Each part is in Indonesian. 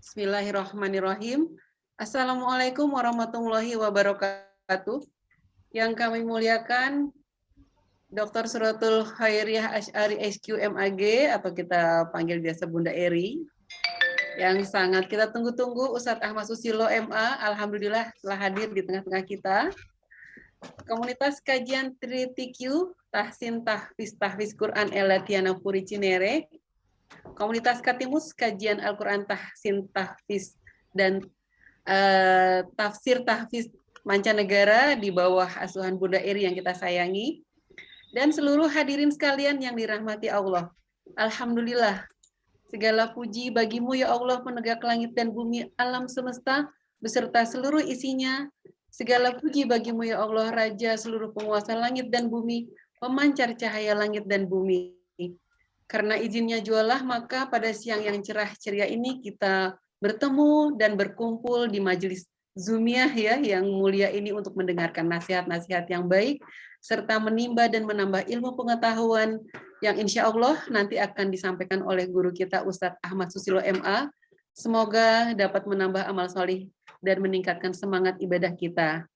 Bismillahirrahmanirrahim. Assalamualaikum warahmatullahi wabarakatuh. Yang kami muliakan Dr. Suratul Khairiyah Asy'ari SQ MAG atau kita panggil biasa Bunda Eri. Yang sangat kita tunggu-tunggu Ustadz Ahmad Susilo MA, alhamdulillah telah hadir di tengah-tengah kita. Komunitas kajian TQ Tahsin Tahfiz Quran Elatiana Puri Cinere. Komunitas Katimus kajian Al-Quran Tahsin Tahfiz dan tafsir tahfiz mancanegara di bawah asuhan Bunda Eri yang kita sayangi, dan seluruh hadirin sekalian yang dirahmati Allah. Alhamdulillah, segala puji bagimu ya Allah, penegak langit dan bumi alam semesta beserta seluruh isinya. Segala puji bagimu ya Allah, Raja seluruh penguasa langit dan bumi, pemancar cahaya langit dan bumi. Karena izinnya jualah, maka pada siang yang cerah ceria ini kita bertemu dan berkumpul di majelis Zumiyah ya yang mulia ini untuk mendengarkan nasihat-nasihat yang baik serta menimba dan menambah ilmu pengetahuan yang insya Allah nanti akan disampaikan oleh guru kita Ustadz Ahmad Susilo MA. Semoga dapat menambah amal solih dan meningkatkan semangat ibadah kita.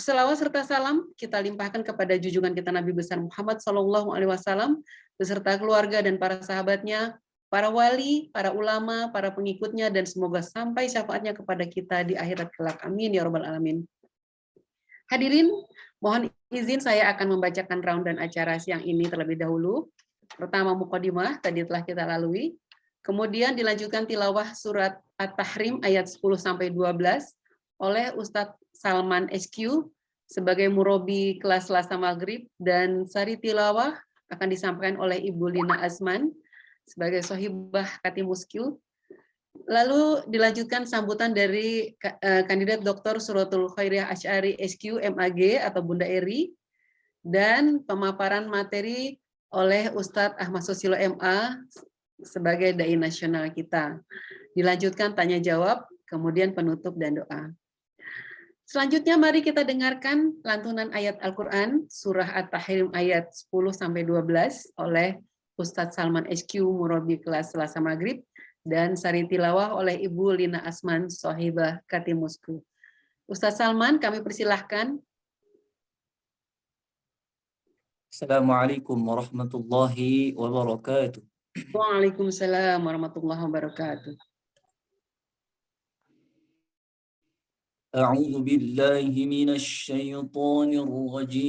Selawat serta salam kita limpahkan kepada junjungan kita Nabi besar Muhammad SAW beserta keluarga dan para sahabatnya, para wali, para ulama, para pengikutnya, dan semoga sampai syafaatnya kepada kita di akhirat kelak. Amin ya rabbal alamin. Hadirin, mohon izin saya akan membacakan rundown acara siang ini terlebih dahulu. Pertama mukadimah tadi telah kita lalui. Kemudian dilanjutkan tilawah surat At-Tahrim ayat 10-12 oleh Ustadz Salman SQ sebagai murobi kelas Selasa Maghrib, dan sari tilawah akan disampaikan oleh Ibu Lina Azman sebagai sohibah Katimus Q. Lalu dilanjutkan sambutan dari kandidat Dr. Suratul Khairiyah Asy'ari SQ MAG atau Bunda Eri, dan pemaparan materi oleh Ustadz Ahmad Susilo MA sebagai dai nasional kita. Dilanjutkan tanya jawab, kemudian penutup dan doa. Selanjutnya mari kita dengarkan lantunan ayat Al-Quran surah At-Tahrim ayat 10-12 oleh Ustadz Salman SQ Murabi kelas Selasa Maghrib, dan sari tilawah oleh Ibu Lina Asman Sohibah Katimusku. Ustadz Salman, kami persilahkan. Assalamualaikum warahmatullahi wabarakatuh. Waalaikumsalam warahmatullahi wabarakatuh. أعوذ بالله من الشيطان الرجيم.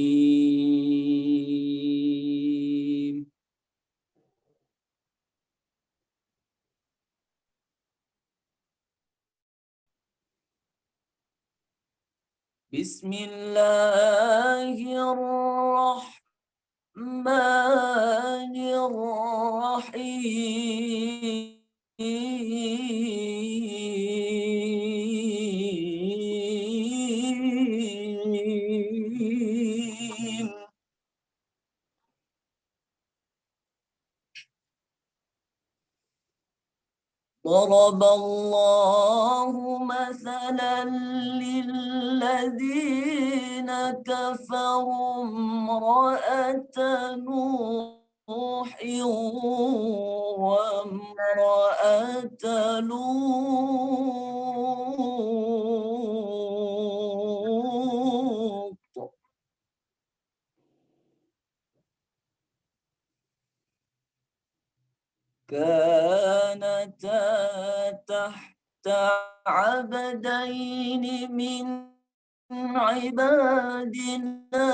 بسم الله الرحمن الرحيم. ضرب الله مثلا للذين كفروا امرأة نوح وامرأة لوط كانتا تحت عبدين من عبادنا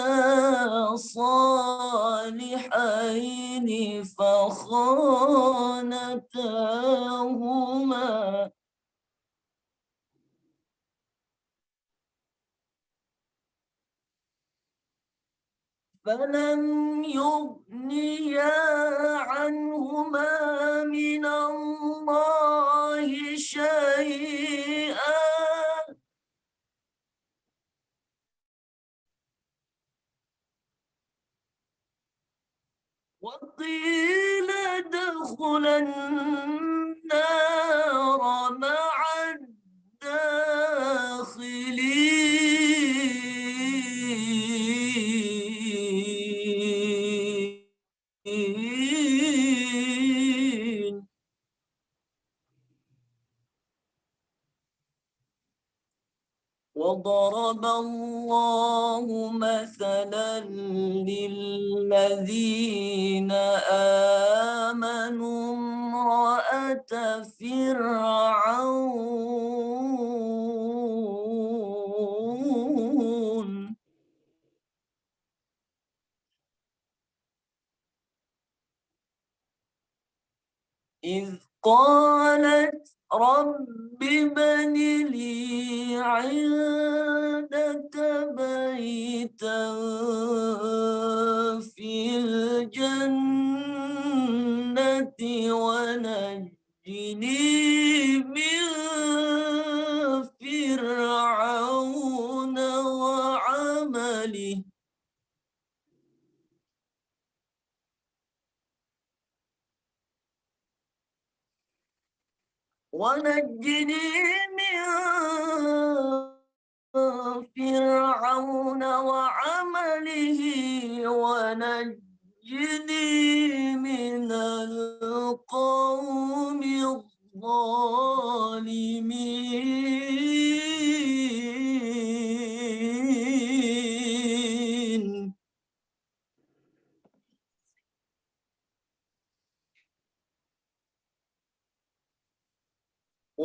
صالحين فخانتاهما فلم يغنيا عنهما من الله شيئا وقيل ادخلا النار مع الداخلين. وضرب الله مثلا للذين آمنوا امرأة فرعون إذ قالت رب ابن لي عندك بيتا في الجنة ونجني من فرعون وعمله ونجني من فرعون وعمله ونجني من القوم الظالمين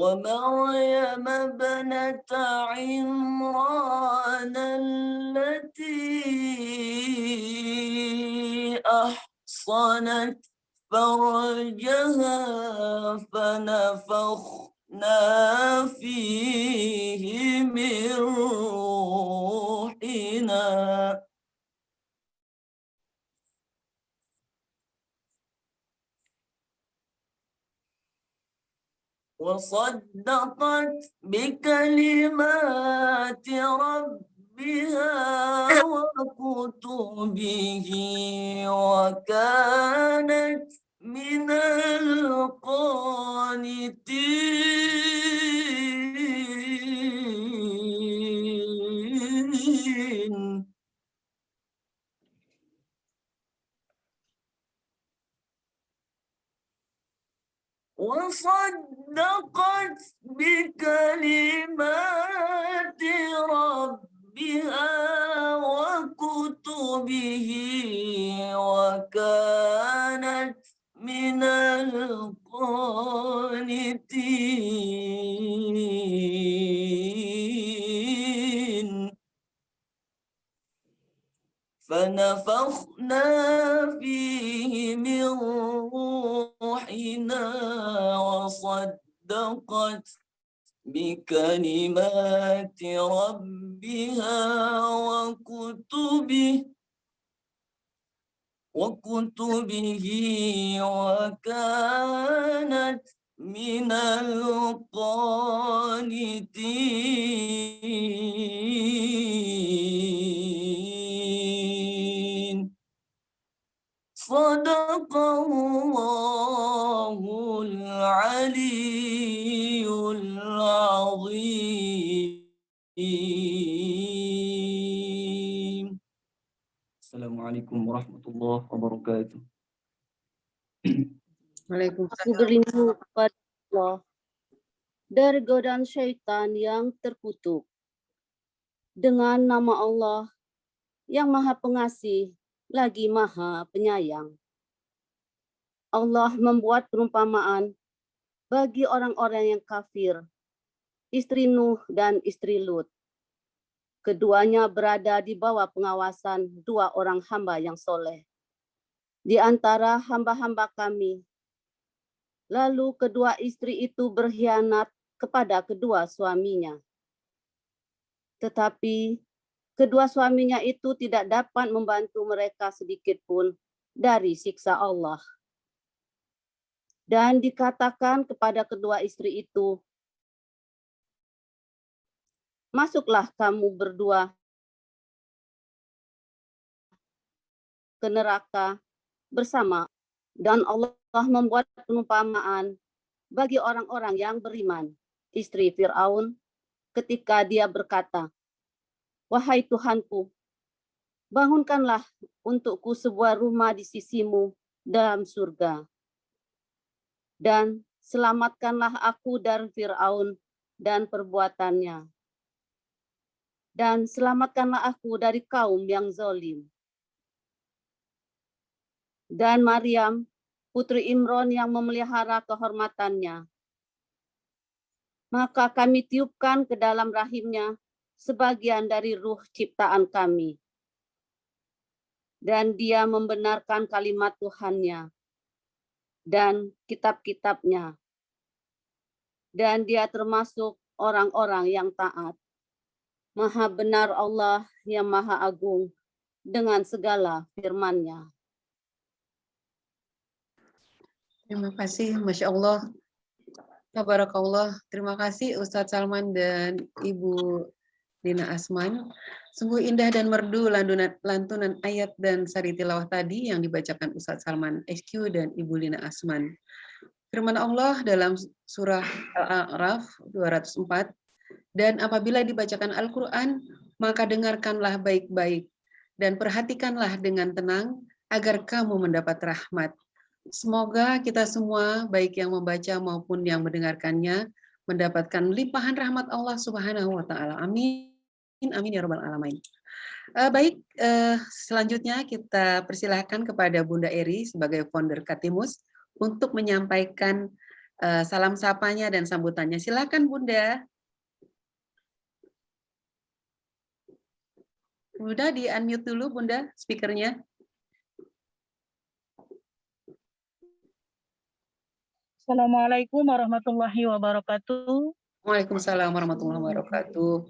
ومريم ابنة عمران التي أحصنت فرجها فنفخنا فيه من روحنا وصدقت بكلمات ربها وكتبه وكانت من القانتين وصدقت بكلمات ربها وكتبه وكانت من القانتين فنفخنا فيه من روحنا وصدقت بكلمات ربها وكتبه وكانت من القانتين صدق الله العلي العظيم. Assalamualaikum warahmatullahi wabarakatuh. Aku Waalaikumsalam. berlindung kepada Allah dari godaan syaitan yang terkutuk. Dengan nama Allah yang Maha Pengasih lagi Maha Penyayang. Allah membuat perumpamaan bagi orang-orang yang kafir, istri Nuh dan istri Lut. Keduanya berada di bawah pengawasan dua orang hamba yang soleh. Di antara hamba-hamba kami, lalu kedua istri itu berkhianat kepada kedua suaminya. Tetapi kedua suaminya itu tidak dapat membantu mereka sedikit pun dari siksa Allah. Dan dikatakan kepada kedua istri itu, masuklah kamu berdua ke neraka bersama. Dan Allah membuat perumpamaan bagi orang-orang yang beriman. Istri Fir'aun ketika dia berkata, wahai Tuhanku, bangunkanlah untukku sebuah rumah di sisimu dalam surga. Dan selamatkanlah aku dari Fir'aun dan perbuatannya. dan selamatkanlah aku dari kaum yang zalim. Dan Maryam, putri Imron yang memelihara kehormatannya. Maka kami tiupkan ke dalam rahimnya sebagian dari ruh ciptaan kami. Dan dia membenarkan kalimat Tuhannya dan kitab-kitabnya. Dan dia termasuk orang-orang yang taat. Maha benar Allah yang Maha Agung dengan segala firman-Nya. Terima kasih, Masya Allah. Tabarakallah. Terima kasih Ustadz Salman dan Ibu Lina Asman. Sungguh indah dan merdu lantunan ayat dan sari tilawah tadi yang dibacakan Ustadz Salman SQ dan Ibu Lina Asman. Firman Allah dalam surah Al-A'raf 204, dan apabila dibacakan Al-Quran, maka dengarkanlah baik-baik dan perhatikanlah dengan tenang agar kamu mendapat rahmat. Semoga kita semua, baik yang membaca maupun yang mendengarkannya, mendapatkan limpahan rahmat Allah Subhanahu wa Ta'ala. Amin. Amin ya Rabbal Alamin. Baik, selanjutnya kita persilahkan kepada Bunda Eri sebagai founder Katimus untuk menyampaikan salam sapanya dan sambutannya. Silakan Bunda. Bunda di-unmute dulu Bunda speakernya. Assalamualaikum warahmatullahi wabarakatuh. Waalaikumsalam warahmatullahi wabarakatuh.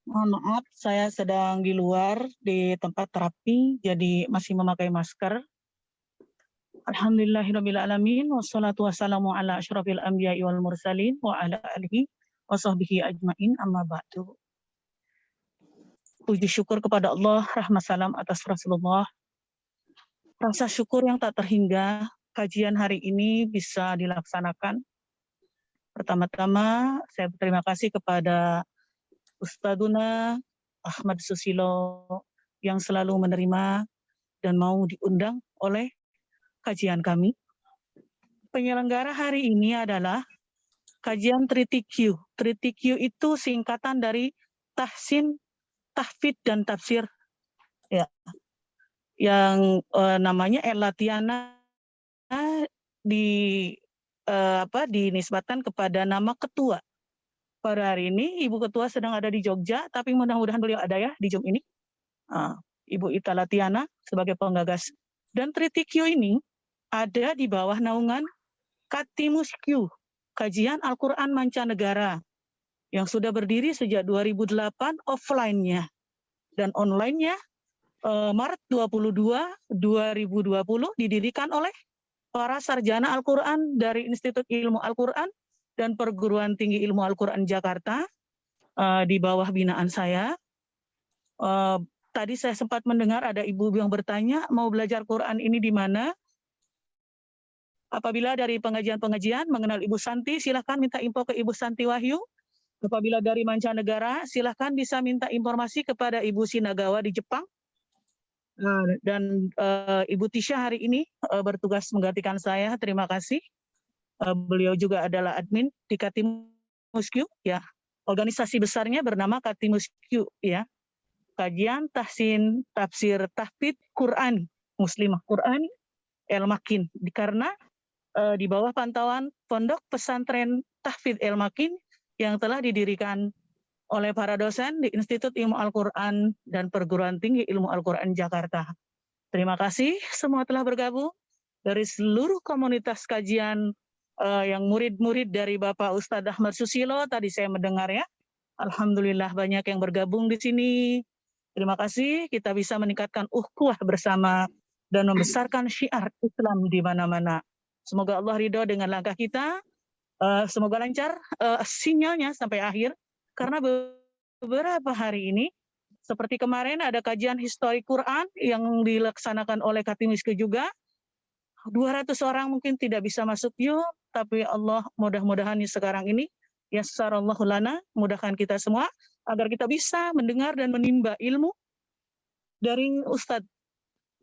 Mohon maaf, saya sedang di luar di tempat terapi, jadi masih memakai masker. Alhamdulillahirrabbilalamin, wassalatu wassalamu ala asyrafil anbiya'i wal mursalin, wa ala alihi wa sahbihi ajma'in, amma ba'du. Puji syukur kepada Allah, rahmat salam atas Rasulullah. Rasa syukur yang tak terhingga, kajian hari ini bisa dilaksanakan. Pertama-tama, saya berterima kasih kepada Ustadzuna Ahmad Susilo yang selalu menerima dan mau diundang oleh kajian kami. Penyelenggara hari ini adalah kajian 3TQ. 3TQ itu singkatan dari tahsin, tahfidz, dan tafsir. Ya. Yang namanya Elatiana dinisbatkan kepada nama ketua. Pada hari ini Ibu Ketua sedang ada di Jogja, tapi mudah-mudahan beliau ada ya di Zoom ini. Ibu Ita Latiana sebagai penggagas. Dan 3TQ ini ada di bawah naungan Katimus Q, Kajian Al-Quran Mancanegara, yang sudah berdiri sejak 2008 offline-nya. Dan online-nya Maret 22, 2020 didirikan oleh para sarjana Al-Quran dari Institut Ilmu Al-Quran dan Perguruan Tinggi Ilmu Al-Quran Jakarta di bawah binaan saya. Tadi saya sempat mendengar ada ibu yang bertanya, mau belajar Quran ini di mana? Apabila dari pengajian-pengajian mengenal Ibu Santi, silahkan minta info ke Ibu Santi Wahyu. Apabila dari mancanegara, silahkan bisa minta informasi kepada Ibu Shinagawa di Jepang. Dan Ibu Tisha hari ini bertugas menggantikan saya. Terima kasih. Beliau juga adalah admin di Katimus Q, ya. Organisasi besarnya bernama Katimus Q, ya. Kajian tahsin, tafsir, tahfidz Quran, Muslimah Quran, El-Makin. Karena di bawah pantauan Pondok Pesantren Tahfidz El-Makin yang telah didirikan oleh para dosen di Institut Ilmu Al-Quran dan Perguruan Tinggi Ilmu Al-Quran Jakarta. Terima kasih semua telah bergabung dari seluruh komunitas kajian yang murid-murid dari Bapak Ustadz Ahmad Susilo. Tadi saya mendengar ya, alhamdulillah banyak yang bergabung di sini. Terima kasih, kita bisa meningkatkan ukhuwah bersama dan membesarkan syiar Islam di mana-mana. Semoga Allah ridho dengan langkah kita. Semoga lancar sinyalnya sampai akhir. Karena beberapa hari ini, seperti kemarin ada kajian histori Quran yang dilaksanakan oleh Katimisku juga. 200 orang mungkin tidak bisa masuk yuk, tapi Allah mudah-mudahan sekarang ini, yassarallahu lana, mudahkan kita semua, agar kita bisa mendengar dan menimba ilmu dari Ustadz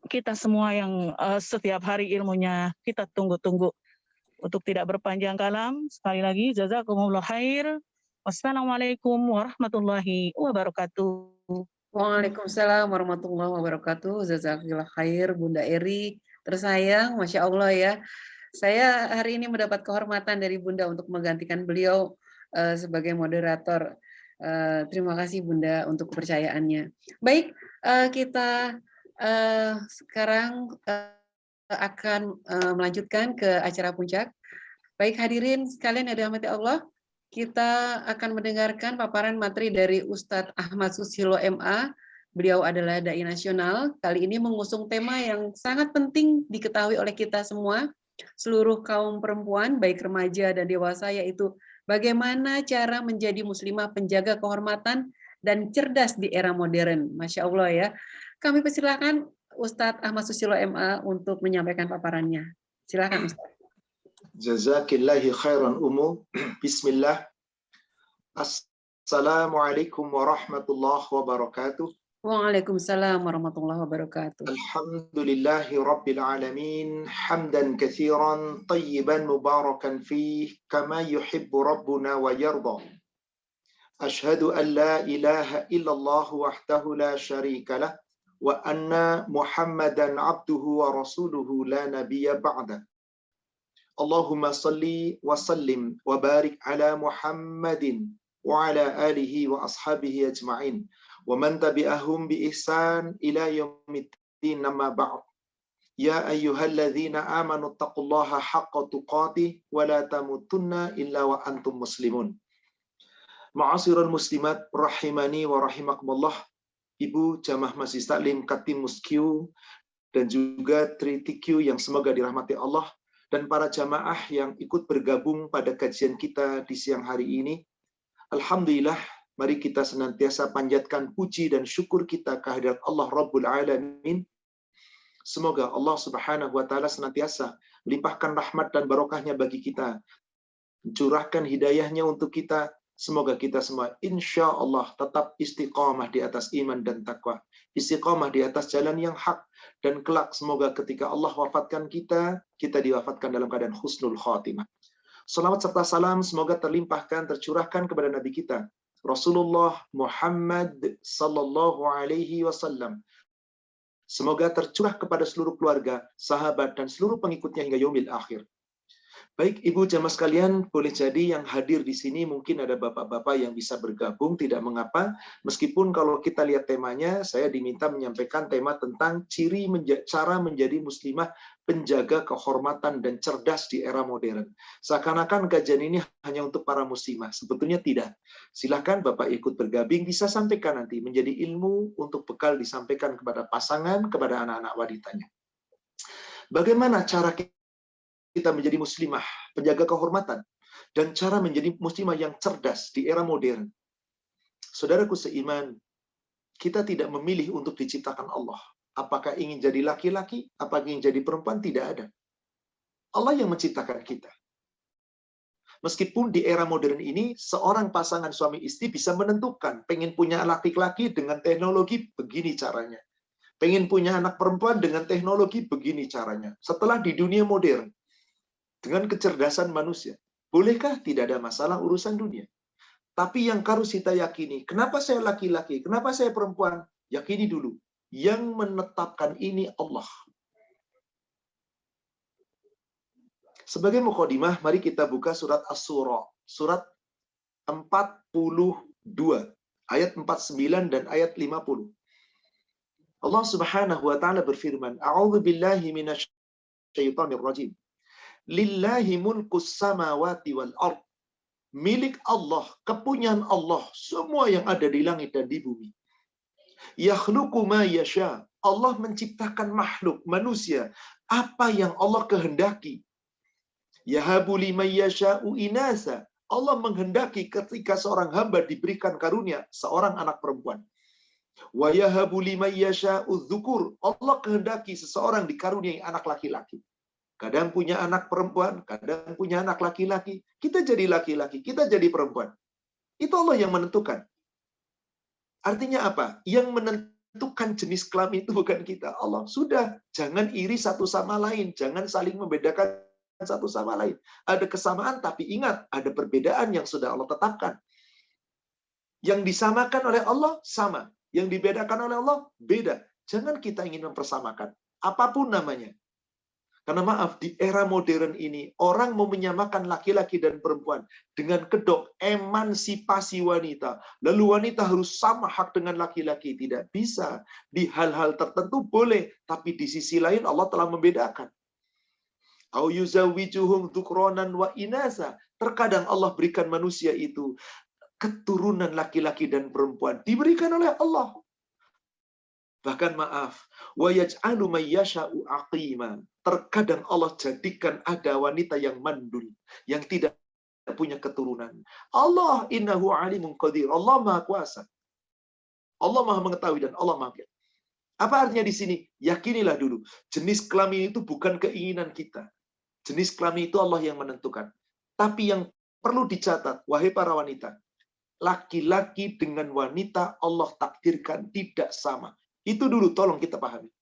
kita semua yang setiap hari ilmunya kita tunggu-tunggu. Untuk tidak berpanjang kalam, sekali lagi, jazakumullah khair. Wassalamualaikum warahmatullahi wabarakatuh. Waalaikumsalam warahmatullahi wabarakatuh. Jazakallah khair Bunda Eri. Tersayang, Masya Allah ya. Saya hari ini mendapat kehormatan dari Bunda untuk menggantikan beliau sebagai moderator. Terima kasih Bunda untuk kepercayaannya. Baik, kita sekarang akan melanjutkan ke acara puncak. Baik hadirin sekalian yang dirahmati Allah, kita akan mendengarkan paparan materi dari Ustadz Ahmad Susilo MA. Beliau adalah dai nasional. Kali ini mengusung tema yang sangat penting diketahui oleh kita semua, seluruh kaum perempuan, baik remaja dan dewasa, yaitu bagaimana cara menjadi muslimah penjaga kehormatan dan cerdas di era modern. Masya Allah ya. Kami persilakan Ustadz Ahmad Susilo MA untuk menyampaikan paparannya. Silakan Ustadz. Jazakillahi khairan Bismillah. Assalamualaikum warahmatullahi wabarakatuh. Waalaikumsalam warahmatullahi wabarakatuh. Alhamdulillahi rabbil alamin. Hamdan kathiran tayyiban mubarakan fih kama yuhibbu rabbuna wa yarda. Ashhadu an la ilaha illallah wahdahu la syarika lah wa anna Muhammadan abduhu wa rasuluhu la nabiyya ba'da. Allahumma salli wa sallim wa barik ala Muhammadin wa ala alihi wa ashabihi ajma'in wa man tabi'ahum bi ihsan ila yaumiddin amma ba'd. Ya ayyuhalladzina amanu taqullaha haqqa tuqatih wa la tamutunna illa wa antum muslimun. Ma'asyiral muslimat rahimani wa rahimakumullah. Ibu jamaah Masjid Taklim Katim Muskyu dan juga Tritiq yang semoga dirahmati Allah, dan para jamaah yang ikut bergabung pada kajian kita di siang hari ini. Alhamdulillah, mari kita senantiasa panjatkan puji dan syukur kita kehadirat Allah Rabbul Alamin. Semoga Allah Subhanahu wa Ta'ala senantiasa melimpahkan rahmat dan barokahnya bagi kita, mencurahkan hidayahnya untuk kita. Semoga kita semua insya Allah tetap istiqamah di atas iman dan takwa, istiqamah di atas jalan yang hak, dan kelak semoga ketika Allah wafatkan kita, kita diwafatkan dalam keadaan husnul khatimah. Salawat serta salam semoga terlimpahkan, tercurahkan kepada Nabi kita Rasulullah Muhammad sallallahu alaihi wasallam. Semoga tercurah kepada seluruh keluarga, sahabat, dan seluruh pengikutnya hingga yaumil akhir. Baik, Ibu jamaah sekalian, boleh jadi yang hadir di sini mungkin ada bapak-bapak yang bisa bergabung, tidak mengapa. Meskipun kalau kita lihat temanya, saya diminta menyampaikan tema tentang cara menjadi muslimah penjaga kehormatan dan cerdas di era modern. Seakan-akan kajian ini hanya untuk para muslimah. Sebetulnya tidak. Silahkan Bapak ikut bergabung, bisa sampaikan nanti menjadi ilmu untuk bekal disampaikan kepada pasangan, kepada anak-anak wanitanya. Bagaimana cara kita menjadi muslimah penjaga kehormatan dan cara menjadi muslimah yang cerdas di era modern? Saudaraku seiman, kita tidak memilih untuk diciptakan Allah. Apakah ingin jadi laki-laki, apakah ingin jadi perempuan, tidak ada. Allah yang menciptakan kita. Meskipun di era modern ini seorang pasangan suami istri bisa menentukan pengen punya laki-laki dengan teknologi begini caranya, pengen punya anak perempuan dengan teknologi begini caranya. Setelah di dunia modern dengan kecerdasan manusia, bolehkah? Tidak ada masalah urusan dunia. Tapi yang harus kita yakini, kenapa saya laki-laki, kenapa saya perempuan? Yakini dulu, yang menetapkan ini Allah. Sebagai mukhodimah, mari kita buka surat Asy-Syura, surat 42, ayat 49 dan ayat 50. Allah Subhanahu wa Ta'ala berfirman, A'udzu billahi minasyaitonir rajim. Lillahi mulkus samawati wal ard. Milik Allah, kepunyaan Allah, semua yang ada di langit dan di bumi. Yakhluqu ma yasha. Allah menciptakan makhluk, manusia, apa yang Allah kehendaki. Yahabu liman yasha'u inasa. Allah menghendaki ketika seorang hamba diberikan karunia seorang anak perempuan. Wa yahabu liman yasha'u dzukur. Allah kehendaki seseorang dikaruniai anak laki-laki. Kadang punya anak perempuan, kadang punya anak laki-laki. Kita jadi laki-laki, kita jadi perempuan. Itu Allah yang menentukan. Artinya apa? Yang menentukan jenis kelamin itu bukan kita. Allah sudah, jangan iri satu sama lain, jangan saling membedakan satu sama lain. Ada kesamaan, tapi ingat, ada perbedaan yang sudah Allah tetapkan. Yang disamakan oleh Allah sama, yang dibedakan oleh Allah beda. Jangan kita ingin mempersamakan apapun namanya. Karena maaf, di era modern ini, orang mau menyamakan laki-laki dan perempuan dengan kedok emansipasi wanita. Lalu wanita harus sama hak dengan laki-laki. Tidak bisa. Di hal-hal tertentu boleh, tapi di sisi lain Allah telah membedakan. Au yuzawijuhum dzukronan wa inasa. Terkadang Allah berikan manusia itu keturunan laki-laki dan perempuan. Diberikan oleh Allah. Bahkan maaf, wa yaj'alu may yasha'u aqima. Terkadang Allah jadikan ada wanita yang mandul, yang tidak punya keturunan. Allah innahu alimun qadir. Allah Maha Kuasa. Allah Maha mengetahui dan Allah Maha Kuasa. Apa artinya di sini? Yakinilah dulu, jenis kelamin itu bukan keinginan kita. Jenis kelamin itu Allah yang menentukan. Tapi yang perlu dicatat, wahai para wanita, laki-laki dengan wanita Allah takdirkan tidak sama. Itu dulu tolong kita pahami.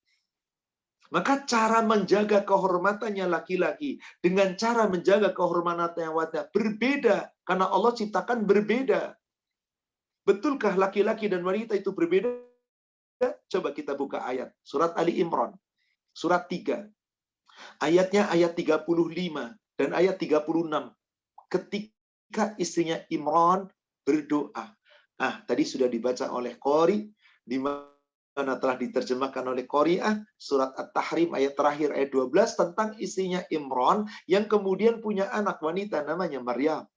Maka cara menjaga kehormatannya laki-laki dengan cara menjaga kehormatannya wanita berbeda. Karena Allah ciptakan berbeda. Betulkah laki-laki dan wanita itu berbeda? Coba kita buka ayat. Surat Ali Imran. Surat 3. Ayatnya ayat 35 dan ayat 36. Ketika istrinya Imran berdoa. Tadi sudah dibaca oleh Qori. Di mana telah diterjemahkan oleh Qori'ah, surat At-Tahrim ayat terakhir ayat 12 tentang istrinya Imran yang kemudian punya anak wanita namanya Maryam.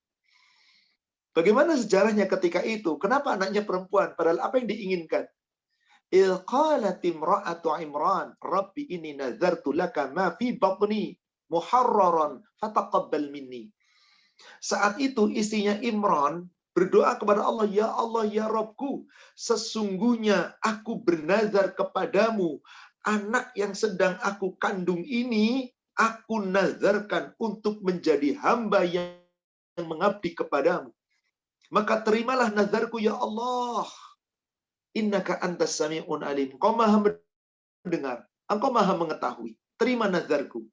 Bagaimana sejarahnya ketika itu? Kenapa anaknya perempuan? Padahal apa yang diinginkan? Il qalat imra'atu Imran, Rabbi inni nazartu laka ma fi batni muharraran fataqabbal minni. Saat itu istrinya Imran berdoa kepada Allah, ya Rabbku, sesungguhnya aku bernazar kepadamu, anak yang sedang aku kandung ini, aku nazarkan untuk menjadi hamba yang mengabdi kepadamu. Maka terimalah nazarku ya Allah. Innaka antas sami'un alim. Engkau maha mendengar, engkau maha mengetahui. Terima nazarku.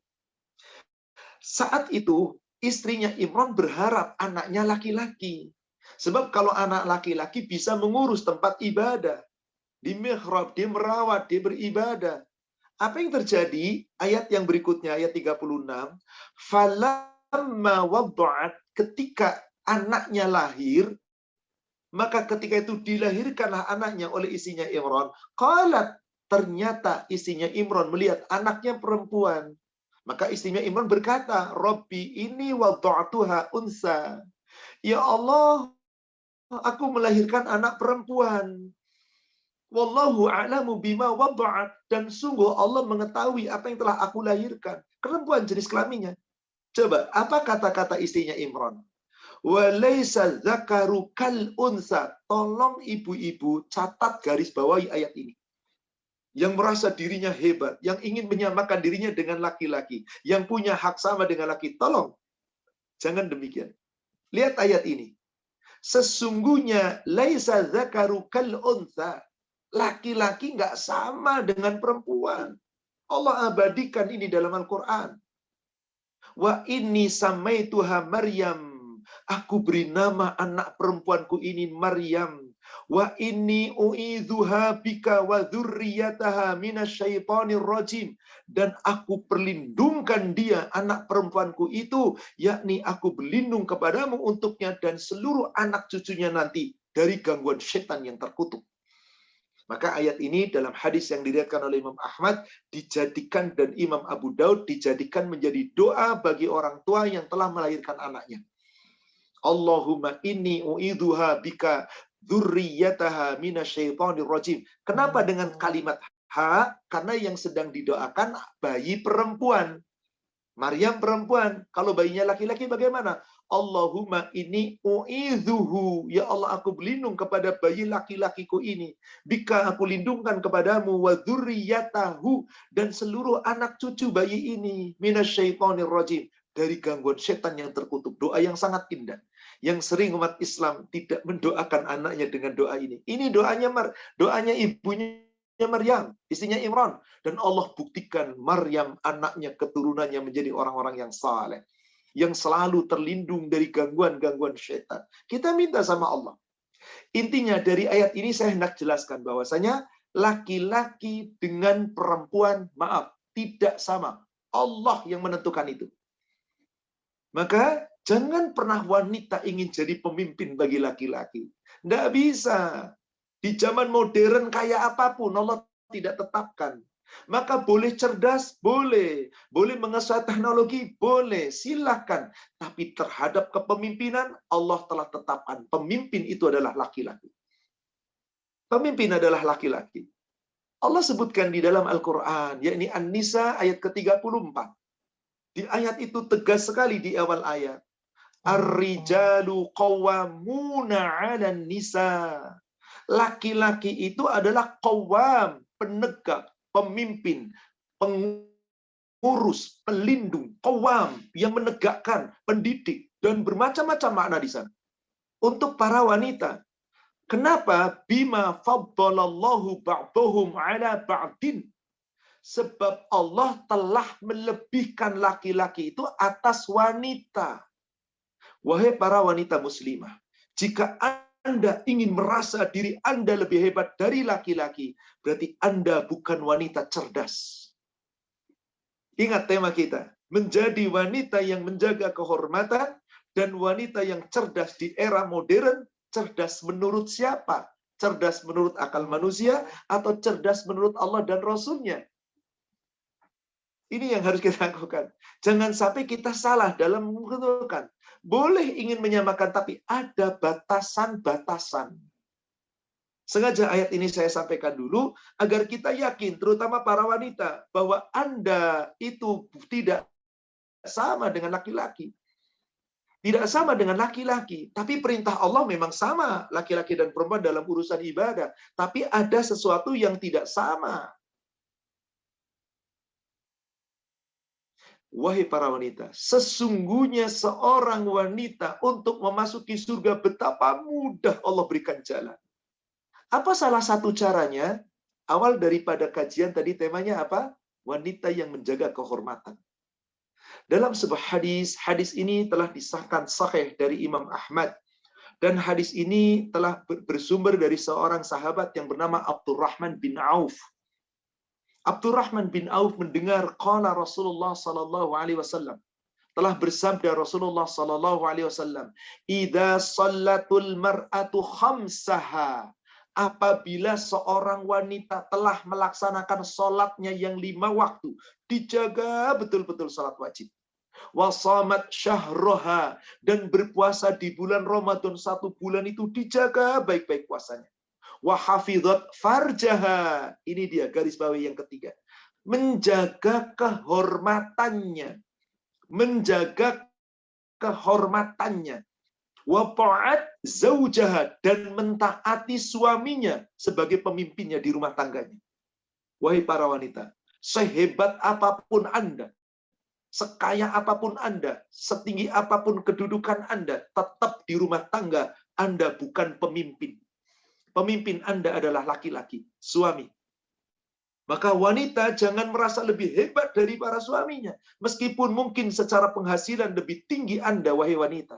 Saat itu, istrinya Imran berharap anaknya laki-laki. Sebab kalau anak laki-laki bisa mengurus tempat ibadah. Di mihrab, dia merawat, dia beribadah. Apa yang terjadi? Ayat yang berikutnya, ayat 36. Falamma wadda'at, ketika anaknya lahir, maka ketika itu dilahirkanlah anaknya oleh istrinya Imran. Qalat, ternyata istrinya Imran melihat anaknya perempuan. Maka istrinya Imran berkata, Rabbi ini wadda'atuha unsa. Ya Allah, aku melahirkan anak perempuan. Wallahu a'lamu bima wadda'at. Dan sungguh Allah mengetahui apa yang telah aku lahirkan. Perempuan jenis kelaminnya. Coba, apa kata-kata istrinya Imran? Walaysa zakaru kal unsa. Tolong ibu-ibu catat garis bawahi ayat ini. Yang merasa dirinya hebat, yang ingin menyamakan dirinya dengan laki-laki, yang punya hak sama dengan laki, tolong. Jangan demikian. Lihat ayat ini. Sesungguhnya laisa zakaru kal unsa. Laki-laki nggak sama dengan perempuan. Allah abadikan ini dalam Al-Qur'an. Wa inni samaituha Maryam. Aku beri nama anak perempuanku ini Maryam. Wa inni u'idzuha bika wa dzurriyyataha minasyaitonir rajim. Dan aku perlindungkan dia, anak perempuanku itu, yakni aku berlindung kepadamu untuknya dan seluruh anak cucunya nanti dari gangguan setan yang terkutuk. Maka ayat ini dalam hadis yang diriwayatkan oleh Imam Ahmad dijadikan dan Imam Abu Daud dijadikan menjadi doa bagi orang tua yang telah melahirkan anaknya. Allahumma inni u'idzuha bika dzurriyyataha minasyaitonir rajim. Kenapa dengan kalimat ha? Karena yang sedang didoakan bayi perempuan. Maryam perempuan. Kalau bayinya laki-laki bagaimana? Allahumma inni u'idzuhu. Ya Allah, aku berlindung kepada bayi laki-lakiku ini. Bika, aku lindungkan kepadamu. Wa dzurriyyatahu. Dan seluruh anak cucu bayi ini. Minasyaitonir rajim. Dari gangguan setan yang terkutuk. Doa yang sangat indah. Yang sering umat Islam tidak mendoakan anaknya dengan doa ini. Ini doanya ibunya Maryam, istrinya Imran. Dan Allah buktikan Maryam, anaknya, keturunannya menjadi orang-orang yang saleh. Yang selalu terlindung dari gangguan-gangguan setan. Kita minta sama Allah. Intinya dari ayat ini saya hendak jelaskan bahwasanya laki-laki dengan perempuan, maaf, tidak sama. Allah yang menentukan itu. Maka jangan pernah wanita ingin jadi pemimpin bagi laki-laki. Tidak bisa. Di zaman modern kayak apapun Allah tidak tetapkan. Maka boleh cerdas, boleh. Boleh menguasai teknologi, boleh. Silakan. Tapi terhadap kepemimpinan, Allah telah tetapkan. Pemimpin itu adalah laki-laki. Pemimpin adalah laki-laki. Allah sebutkan di dalam Al-Quran, yakni An-Nisa ayat ke-34. Di ayat itu tegas sekali di awal ayat. Ar-rijalu qawwamuna 'alan nisa. Laki-laki itu adalah qawwam, penegak, pemimpin, pengurus, pelindung, qawwam, yang menegakkan, pendidik, dan bermacam-macam makna di sana. Untuk para wanita. Kenapa? Bima faddalallahu ba'dahum 'ala ba'din. Sebab Allah telah melebihkan laki-laki itu atas wanita. Wahai para wanita muslimah, jika Anda ingin merasa diri Anda lebih hebat dari laki-laki, berarti Anda bukan wanita cerdas. Ingat tema kita, menjadi wanita yang menjaga kehormatan dan wanita yang cerdas di era modern. Cerdas menurut siapa? Cerdas menurut akal manusia atau cerdas menurut Allah dan Rasul-Nya? Ini yang harus kita lakukan. Jangan sampai kita salah dalam menentukan. Boleh ingin menyamakan, tapi ada batasan-batasan. Sengaja ayat ini saya sampaikan dulu, agar kita yakin, terutama para wanita, bahwa Anda itu tidak sama dengan laki-laki. Tidak sama dengan laki-laki. Tapi perintah Allah memang sama, laki-laki dan perempuan dalam urusan ibadah. Tapi ada sesuatu yang tidak sama. Wahai para wanita, sesungguhnya seorang wanita untuk memasuki surga betapa mudah Allah berikan jalan. Apa salah satu caranya? Awal daripada kajian tadi temanya apa? Wanita yang menjaga kehormatan. Dalam sebuah hadis ini telah disahkan sahih dari Imam Ahmad. Dan hadis ini telah bersumber dari seorang sahabat yang bernama Abdurrahman bin Auf. Abdurrahman bin Auf mendengar qala Rasulullah sallallahu alaihi wasallam. Telah bersabda Rasulullah sallallahu alaihi wasallam, "Idza shallatul mar'atu khamsaha." Apabila seorang wanita telah melaksanakan sholatnya yang 5 waktu, dijaga betul-betul sholat wajib. Wasamat syahroha, dan berpuasa di bulan Ramadan 1 bulan itu dijaga baik-baik puasanya. Wahafidhat farjaha, ini dia garis bawahi yang ketiga, menjaga kehormatannya, menjaga kehormatannya. Wa ta'at zaujaha, dan mentaati suaminya sebagai pemimpinnya di rumah tangganya. Wahai para wanita, sehebat apapun Anda, sekaya apapun Anda, setinggi apapun kedudukan Anda, tetap di rumah tangga Anda bukan pemimpin. Pemimpin Anda adalah laki-laki, suami. Maka wanita jangan merasa lebih hebat dari para suaminya, meskipun mungkin secara penghasilan lebih tinggi Anda, wahai wanita.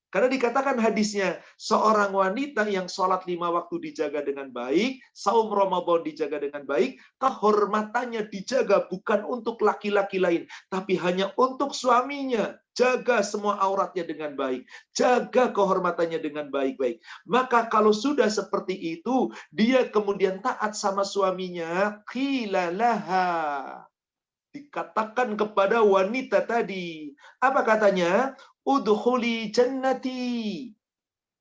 Karena dikatakan hadisnya, seorang wanita yang sholat 5 waktu dijaga dengan baik, saum Ramadan dijaga dengan baik, kehormatannya dijaga bukan untuk laki-laki lain, tapi hanya untuk suaminya. Jaga semua auratnya dengan baik. Jaga kehormatannya dengan baik-baik. Maka kalau sudah seperti itu, dia kemudian taat sama suaminya, qila laha. Dikatakan kepada wanita tadi. Apa katanya? Udkhuli jannati.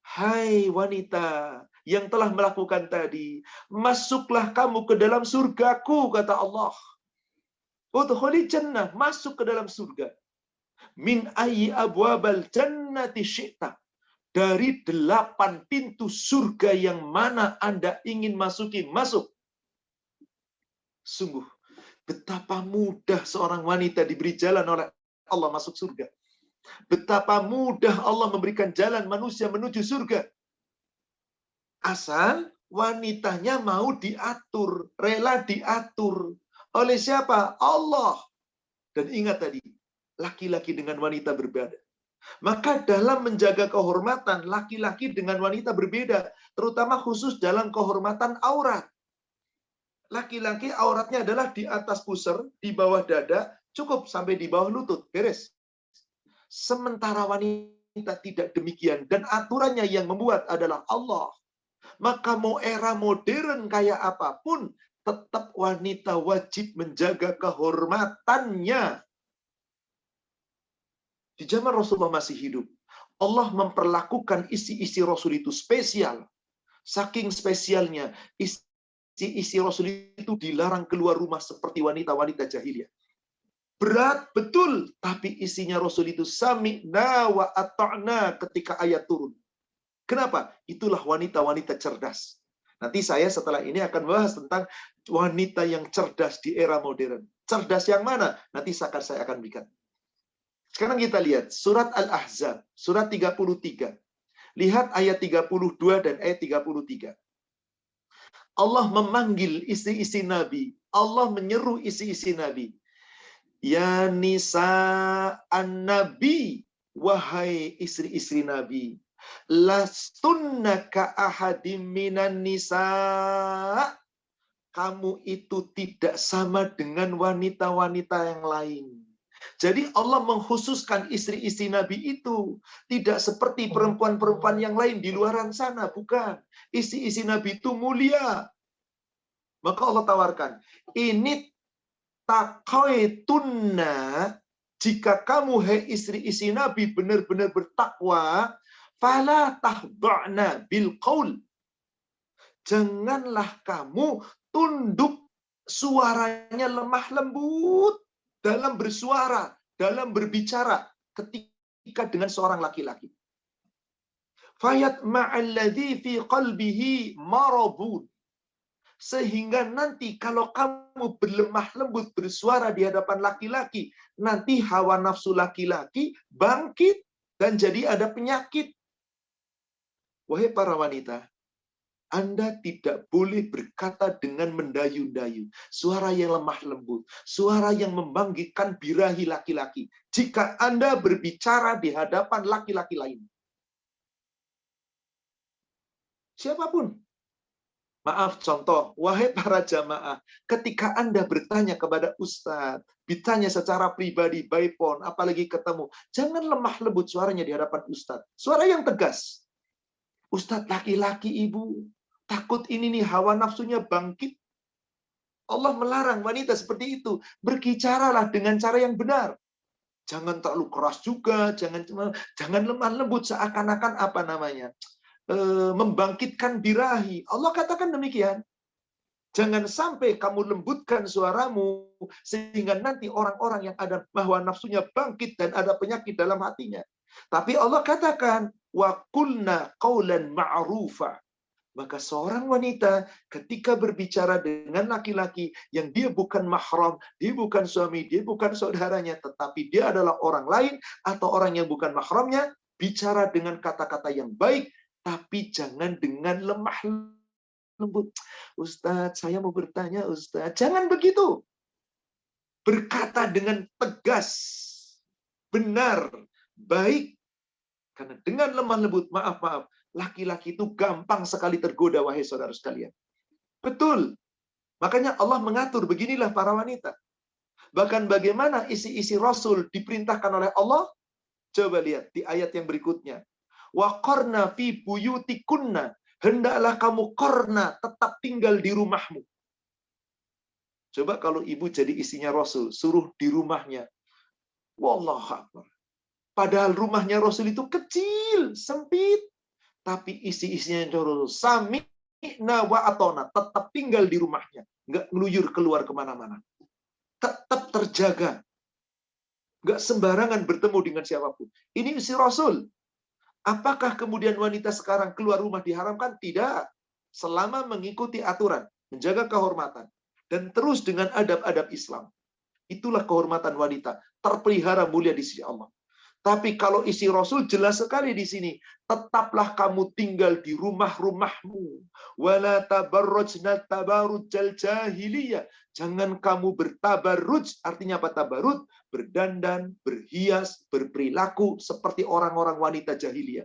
Hai wanita yang telah melakukan tadi, masuklah kamu ke dalam surgaku, kata Allah. Udkhuli jannah, masuk ke dalam surga. Min ayyi abwabal jannati syi'ta. Dari 8 pintu surga yang mana Anda ingin masuki, masuk. Sungguh, betapa mudah seorang wanita diberi jalan oleh Allah masuk surga. Betapa mudah Allah memberikan jalan manusia menuju surga. Asal wanitanya mau diatur, rela diatur. Oleh siapa? Allah. Dan ingat tadi, laki-laki dengan wanita berbeda. Maka dalam menjaga kehormatan, laki-laki dengan wanita berbeda, terutama khusus dalam kehormatan aurat. Laki-laki auratnya adalah di atas pusar, di bawah dada, cukup sampai di bawah lutut, beres. Sementara wanita tidak demikian, dan aturannya yang membuat adalah Allah. Maka mau era modern kayak apapun, tetap wanita wajib menjaga kehormatannya. Di zaman Rasulullah masih hidup, Allah memperlakukan isi-isi Rasul itu spesial. Saking spesialnya, isi-isi Rasul itu dilarang keluar rumah seperti wanita-wanita jahiliyah. Berat betul, tapi isinya Rasul itu sami'na wa ata'na ketika ayat turun. Kenapa? Itulah wanita-wanita cerdas. Nanti saya setelah ini akan bahas tentang wanita yang cerdas di era modern. Cerdas yang mana? Nanti saya akan berikan. Sekarang kita lihat surat Al-Ahzab, surat 33. Lihat ayat 32 dan ayat 33. Allah memanggil isi-isi Nabi. Allah menyeru isi-isi Nabi. Ya nisa an-nabi, wahai istri-istri Nabi. Lastunna ka ahadim minan nisa. Kamu itu tidak sama dengan wanita-wanita yang lain. Jadi Allah mengkhususkan istri-istri Nabi itu tidak seperti perempuan-perempuan yang lain di luaran sana, bukan. Istri-istri Nabi itu mulia. Maka Allah tawarkan, ini taqaitunna, jika kamu hai istri-istri Nabi benar-benar bertakwa, fala tahda'na bil qaul. Janganlah kamu tunduk, suaranya lemah lembut dalam bersuara, dalam berbicara ketika dengan seorang laki-laki. Fayat ma'alladzi fi qalbihi maradun. Sehingga nanti kalau kamu berlemah lembut bersuara di hadapan laki-laki, nanti hawa nafsu laki-laki bangkit dan jadi ada penyakit. Wahai para wanita, Anda tidak boleh berkata dengan mendayu-dayu. Suara yang lemah lembut. Suara yang membangkitkan birahi laki-laki. Jika Anda berbicara di hadapan laki-laki lain. Siapapun. Maaf, contoh. Wahai para jamaah. Ketika Anda bertanya kepada Ustadz. Bertanya secara pribadi, by phone, apalagi ketemu. Jangan lemah lembut suaranya di hadapan Ustadz. Suara yang tegas. Ustadz laki-laki ibu. Takut ini nih hawa nafsunya bangkit. Allah melarang wanita seperti itu. Berkicaralah dengan cara yang benar. Jangan terlalu keras juga, jangan lemah lembut seakan-akan apa namanya? Membangkitkan birahi. Allah katakan demikian. Jangan sampai kamu lembutkan suaramu sehingga nanti orang-orang yang ada hawa nafsunya bangkit dan ada penyakit dalam hatinya. Tapi Allah katakan wa qulna qaulan ma'rufa. Maka seorang wanita ketika berbicara dengan laki-laki yang dia bukan mahram, dia bukan suami, dia bukan saudaranya, tetapi dia adalah orang lain atau orang yang bukan mahramnya, bicara dengan kata-kata yang baik, tapi jangan dengan lemah lembut. Ustadz, saya mau bertanya Ustadz. Jangan begitu. Berkata dengan tegas, benar, baik. Karena dengan lemah lembut, maaf, laki-laki itu gampang sekali tergoda, wahai saudara sekalian. Betul. Makanya Allah mengatur, beginilah para wanita. Bahkan bagaimana isi-isi Rasul diperintahkan oleh Allah? Coba lihat di ayat yang berikutnya. Wa qarna fi buyutikunna. Hendaklah kamu qarna, tetap tinggal di rumahmu. Coba kalau ibu jadi istrinya Rasul, suruh di rumahnya. Wallahu akbar. Padahal rumahnya Rasul itu kecil, sempit. Tapi isi-isinya Rasul sami'na wa atona, tetap tinggal di rumahnya, nggak ngeluyur keluar kemana-mana, tetap terjaga, nggak sembarangan bertemu dengan siapapun. Ini isi Rasul. Apakah kemudian wanita sekarang keluar rumah diharamkan? Tidak. Selama mengikuti aturan, menjaga kehormatan, dan terus dengan adab-adab Islam. Itulah kehormatan wanita, terpelihara mulia di sisi Allah. Tapi kalau isi Rasul jelas sekali di sini, tetaplah kamu tinggal di rumah-rumahmu. Wala tabarrujna tabarrujal jahiliyah. Jangan kamu bertabarruj, artinya apa tabarruj? berdandan, berhias, berperilaku seperti orang-orang wanita jahiliyah.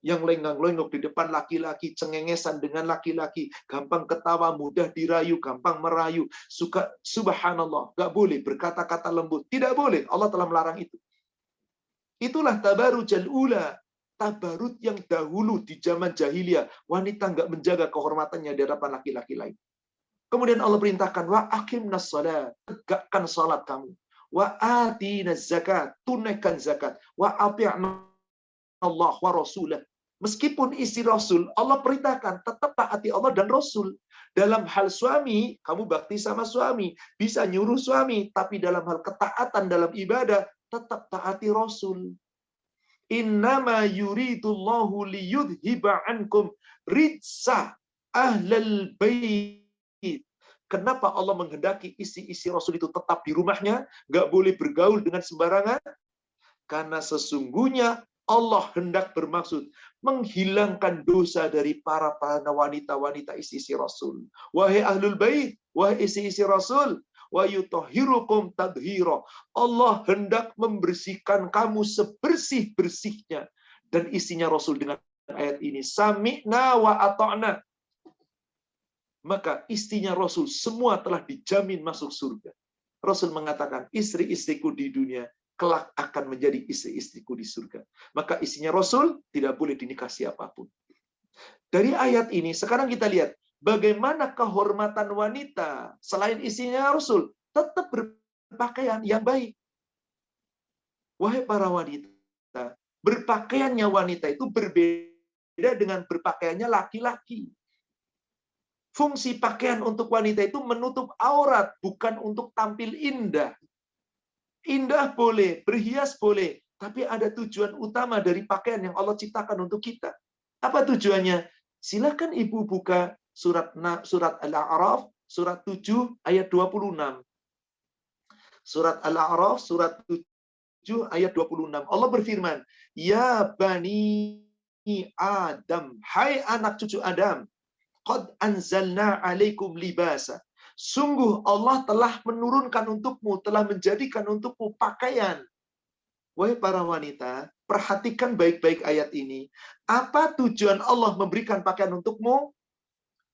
Yang lengang-lenggok di depan laki-laki, cengengesan dengan laki-laki, gampang ketawa, mudah dirayu, gampang merayu, suka subhanallah, nggak boleh berkata-kata lembut, tidak boleh, Allah telah melarang itu. Itulah tabarujal ula, tabarut yang dahulu di zaman jahiliyah, wanita nggak menjaga kehormatannya di hadapan laki-laki lain. Kemudian Allah perintahkan, wa aqimnas shalah, tegakkan salat kamu, wa atinaz zakat, tunaikan zakat, wa ati'na Allah wa rasulah. Meskipun istri Rasul, Allah perintahkan tetap taati Allah dan Rasul. Dalam hal suami, kamu bakti sama suami, bisa nyuruh suami, tapi dalam hal ketaatan dalam ibadah, tetap taati Rasul. Innama yuridullahu liyudhiba ankum rijsa ahlal bait. Kenapa Allah menghendaki isi-isi Rasul itu tetap di rumahnya, nggak boleh bergaul dengan sembarangan? Karena sesungguhnya Allah hendak bermaksud menghilangkan dosa dari para wanita-wanita isi-isi Rasul. Wahai ahlul bait, wahai isi-isi Rasul, wa yutahhirukum tadhira. Allah hendak membersihkan kamu sebersih-bersihnya. Dan isinya Rasul dengan ayat ini, sami'na wa ata'na. Maka istrinya Rasul semua telah dijamin masuk surga. Rasul mengatakan, istri-istriku di dunia kelak akan menjadi istri-istriku di surga. Maka istrinya Rasul tidak boleh dinikah siapapun. Dari ayat ini, sekarang kita lihat bagaimana kehormatan wanita selain istrinya Rasul tetap berpakaian yang baik. Wahai para wanita, berpakaiannya wanita itu berbeda dengan berpakaiannya laki-laki. Fungsi pakaian untuk wanita itu menutup aurat, bukan untuk tampil indah. Indah boleh, berhias boleh, tapi ada tujuan utama dari pakaian yang Allah ciptakan untuk kita. Apa tujuannya? Silakan Ibu buka surat Al-A'raf, surat 7 ayat 26. Surat Al-A'raf, surat 7 ayat 26. Allah berfirman, ya bani Adam, hai anak cucu Adam, qad anzalna alaikum libasa. Sungguh Allah telah menurunkan untukmu, telah menjadikan untukmu pakaian. Wahai para wanita, perhatikan baik-baik ayat ini. Apa tujuan Allah memberikan pakaian untukmu?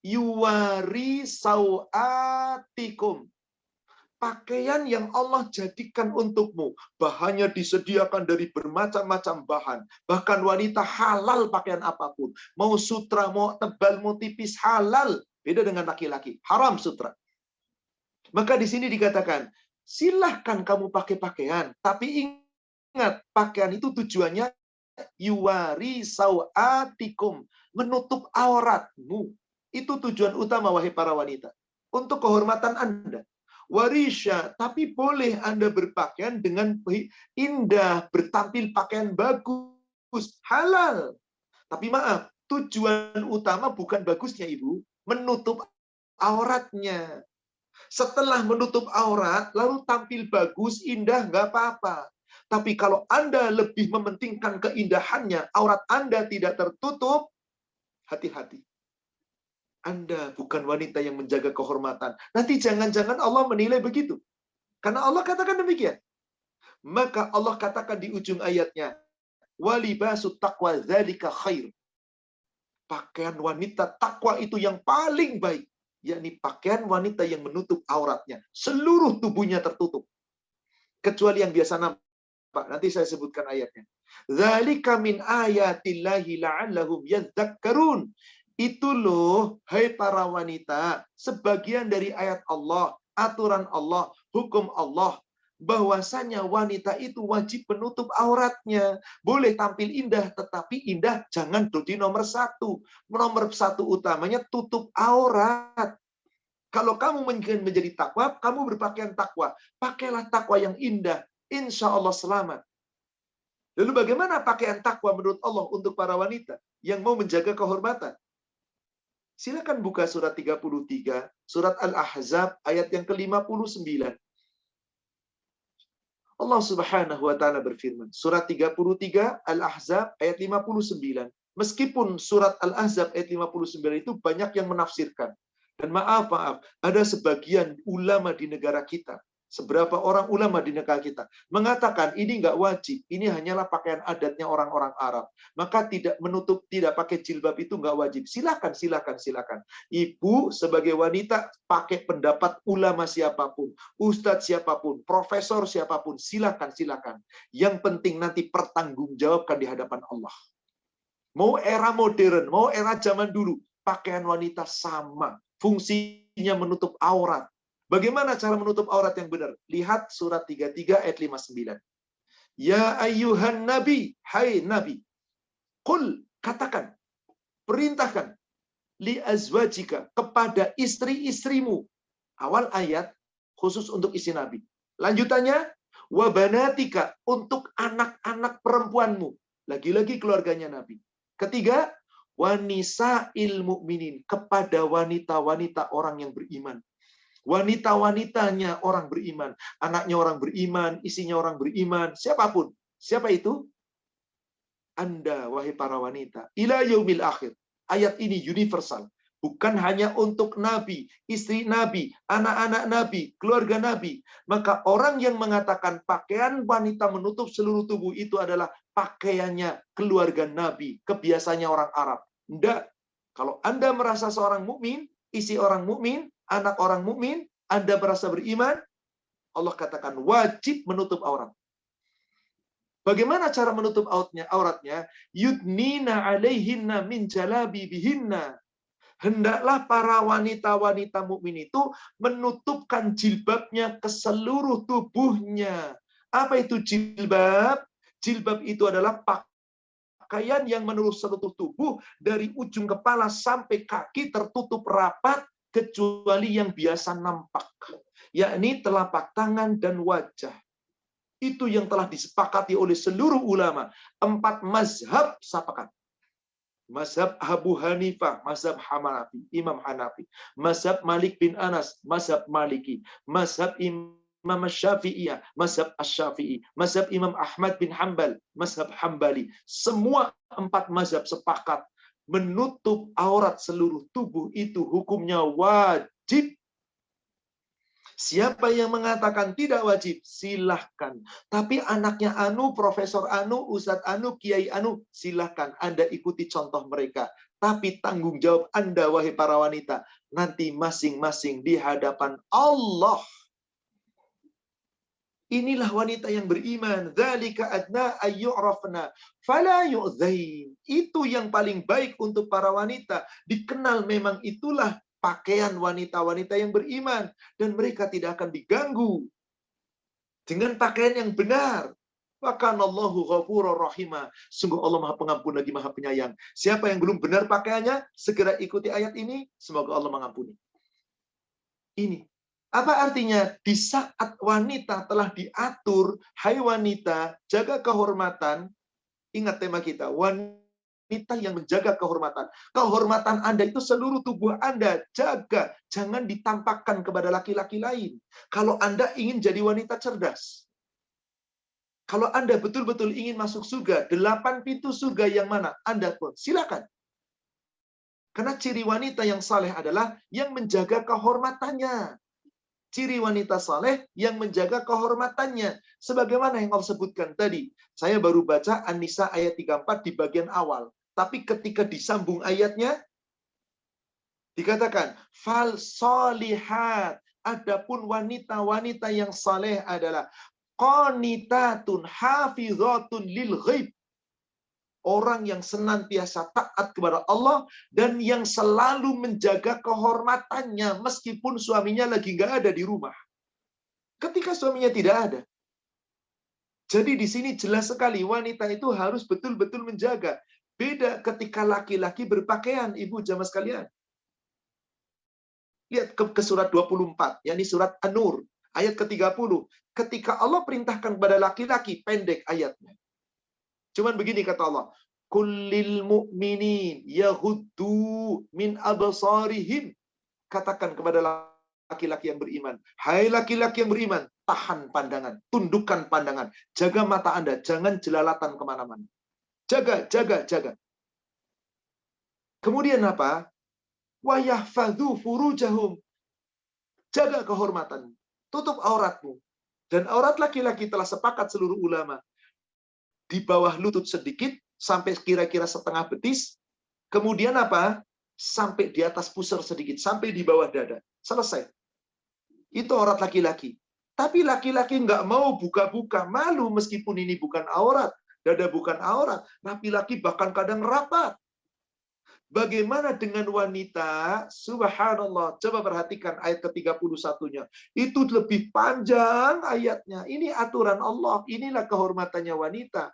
Yuwari sawatikum. Pakaian yang Allah jadikan untukmu. Bahannya disediakan dari bermacam-macam bahan. Bahkan wanita halal pakaian apapun. Mau sutra, mau tebal, mau tipis, halal. Beda dengan laki-laki. Haram sutra. Maka di sini dikatakan, silahkan kamu pakai pakaian, tapi ingat, pakaian itu tujuannya yuwari sawatikum, menutup auratmu. Itu tujuan utama, wahai para wanita. Untuk kehormatan Anda. Warisha, tapi boleh Anda berpakaian dengan indah, bertampil pakaian bagus, halal. Tapi maaf, tujuan utama bukan bagusnya Ibu, menutup auratnya. Setelah menutup aurat, lalu tampil bagus, indah, nggak apa-apa. Tapi kalau Anda lebih mementingkan keindahannya, aurat Anda tidak tertutup, hati-hati. Anda bukan wanita yang menjaga kehormatan. Nanti jangan-jangan Allah menilai begitu. Karena Allah katakan demikian. Maka Allah katakan di ujung ayatnya, walibasut taqwa dzalika khair. Pakaian wanita takwa itu yang paling baik. Yakni pakaian wanita yang menutup auratnya. Seluruh tubuhnya tertutup. Kecuali yang biasa nampak. Nanti saya sebutkan ayatnya. Dzalika min ayatillahi la'allahum yadhakkarun. Itu loh, hai para wanita, sebagian dari ayat Allah, aturan Allah, hukum Allah. Bahwasanya wanita itu wajib menutup auratnya. Boleh tampil indah, tetapi indah jangan jadi nomor satu. Nomor satu utamanya tutup aurat. Kalau kamu ingin menjadi takwa, kamu berpakaian takwa. Pakailah takwa yang indah. Insya Allah selamat. Lalu bagaimana pakaian takwa menurut Allah untuk para wanita yang mau menjaga kehormatan? Silakan buka surat 33, surat Al-Ahzab ayat yang ke-59. Allah Subhanahu wa taala berfirman, surat 33 Al-Ahzab ayat 59. Meskipun surat Al-Ahzab ayat 59 itu banyak yang menafsirkan. Dan maaf, ada sebagian ulama di negara kita Seberapa orang ulama di negara kita mengatakan ini nggak wajib, ini hanyalah pakaian adatnya orang-orang Arab. Maka tidak pakai jilbab itu nggak wajib. Silakan. Ibu sebagai wanita pakai pendapat ulama siapapun, ustadz siapapun, profesor siapapun, silakan. Yang penting nanti pertanggungjawabkan di hadapan Allah. Mau era modern, mau era zaman dulu, pakaian wanita sama, fungsinya menutup aurat. Bagaimana cara menutup aurat yang benar? Lihat surat 33 ayat 59. Ya ayyuhan nabi, hai nabi. Qul, katakan, perintahkan li azwajika, kepada istri-istrimu. Awal ayat khusus untuk istri nabi. Lanjutannya, wa banatika, untuk anak-anak perempuanmu. Lagi-lagi keluarganya nabi. Ketiga, wa nisa'il mu'minin, kepada wanita-wanita orang yang beriman. Wanita-wanitanya orang beriman, anaknya orang beriman, istrinya orang beriman, siapapun. Siapa itu? Anda, wahai para wanita. Ila yaumil akhir. Ayat ini universal. Bukan hanya untuk Nabi, istri Nabi, anak-anak Nabi, keluarga Nabi. Maka orang yang mengatakan pakaian wanita menutup seluruh tubuh itu adalah pakaiannya keluarga Nabi, kebiasaannya orang Arab. Tidak. Kalau Anda merasa seorang mukmin, istri orang mukmin, anak orang mukmin, Anda merasa beriman, Allah katakan wajib menutup aurat. Bagaimana cara menutup auratnya? Yudnina alaihinna min jalabibihinna. Hendaklah para wanita-wanita mukmin itu menutupkan jilbabnya ke seluruh tubuhnya. Apa itu jilbab? Jilbab itu adalah pakaian yang menurut seluruh tubuh dari ujung kepala sampai kaki tertutup rapat, kecuali yang biasa nampak, yakni telapak tangan dan wajah. Itu yang telah disepakati oleh seluruh ulama. 4 mazhab sepakat. Mazhab Abu Hanifah, mazhab Hanafi, Imam Hanafi. Mazhab Malik bin Anas, mazhab Maliki. Mazhab Imam Syafi'iyah, mazhab Asy-Syafi'i. Mazhab Imam Ahmad bin Hanbal, mazhab Hambali. Semua 4 mazhab sepakat menutup aurat seluruh tubuh itu hukumnya wajib. Siapa yang mengatakan tidak wajib, silahkan. Tapi anaknya Anu, Profesor Anu, Ustadz Anu, Kiai Anu, silahkan Anda ikuti contoh mereka. Tapi tanggung jawab Anda, wahai para wanita, nanti masing-masing di hadapan Allah. Inilah wanita yang beriman. Dzalika adna ayyurafna fala yu'dzain. Itu yang paling baik untuk para wanita. Dikenal memang itulah pakaian wanita-wanita yang beriman. Dan mereka tidak akan diganggu dengan pakaian yang benar. Wa kanallahu ghafurur rahima. Sungguh Allah Maha Pengampun lagi Maha Penyayang. Siapa yang belum benar pakaiannya, segera ikuti ayat ini. Semoga Allah mengampuni. Ini. Apa artinya? Di saat wanita telah diatur, hai wanita, jaga kehormatan. Ingat tema kita, wanita yang menjaga kehormatan. Kehormatan Anda itu seluruh tubuh Anda. Jaga, jangan ditampakkan kepada laki-laki lain. Kalau Anda ingin jadi wanita cerdas. Kalau Anda betul-betul ingin masuk surga, 8 pintu surga yang mana? Anda pun, silakan. Karena ciri wanita yang saleh adalah yang menjaga kehormatannya. Ciri wanita saleh yang menjaga kehormatannya. Sebagaimana yang Allah sebutkan tadi. Saya baru baca An-Nisa ayat 34 di bagian awal. Tapi ketika disambung ayatnya, dikatakan, fal solihat. Adapun wanita-wanita yang saleh adalah qanitatun hafizatun lil ghaib. Orang yang senantiasa taat kepada Allah dan yang selalu menjaga kehormatannya meskipun suaminya lagi nggak ada di rumah. Ketika suaminya tidak ada. Jadi di sini jelas sekali wanita itu harus betul-betul menjaga. Beda ketika laki-laki berpakaian, ibu jamaah sekalian. Lihat ke surat 24, yakni surat An-Nur, ayat ke-30. Ketika Allah perintahkan kepada laki-laki, pendek ayatnya. Cuman begini kata Allah, kullil mu'minin yaghuddu min absarihim. Katakan kepada laki-laki yang beriman, hai laki-laki yang beriman, tahan pandangan, tundukkan pandangan, jaga mata Anda, jangan jelalatan kemana-mana. Jaga, jaga, jaga. Kemudian apa? Wa yahfadzu furujahum. Jaga kehormatan. tutup auratmu. Dan aurat laki-laki telah sepakat seluruh ulama. Di bawah lutut sedikit, sampai kira-kira setengah betis. Kemudian apa? Sampai di atas pusar sedikit, sampai di bawah dada. Selesai. Itu aurat laki-laki. Tapi laki-laki nggak mau buka-buka, malu meskipun ini bukan aurat. Dada bukan aurat. Laki-laki bahkan kadang rapat. Bagaimana dengan wanita? Subhanallah. Coba perhatikan ayat ke-31-nya. Itu lebih panjang ayatnya. Ini aturan Allah. Inilah kehormatannya wanita.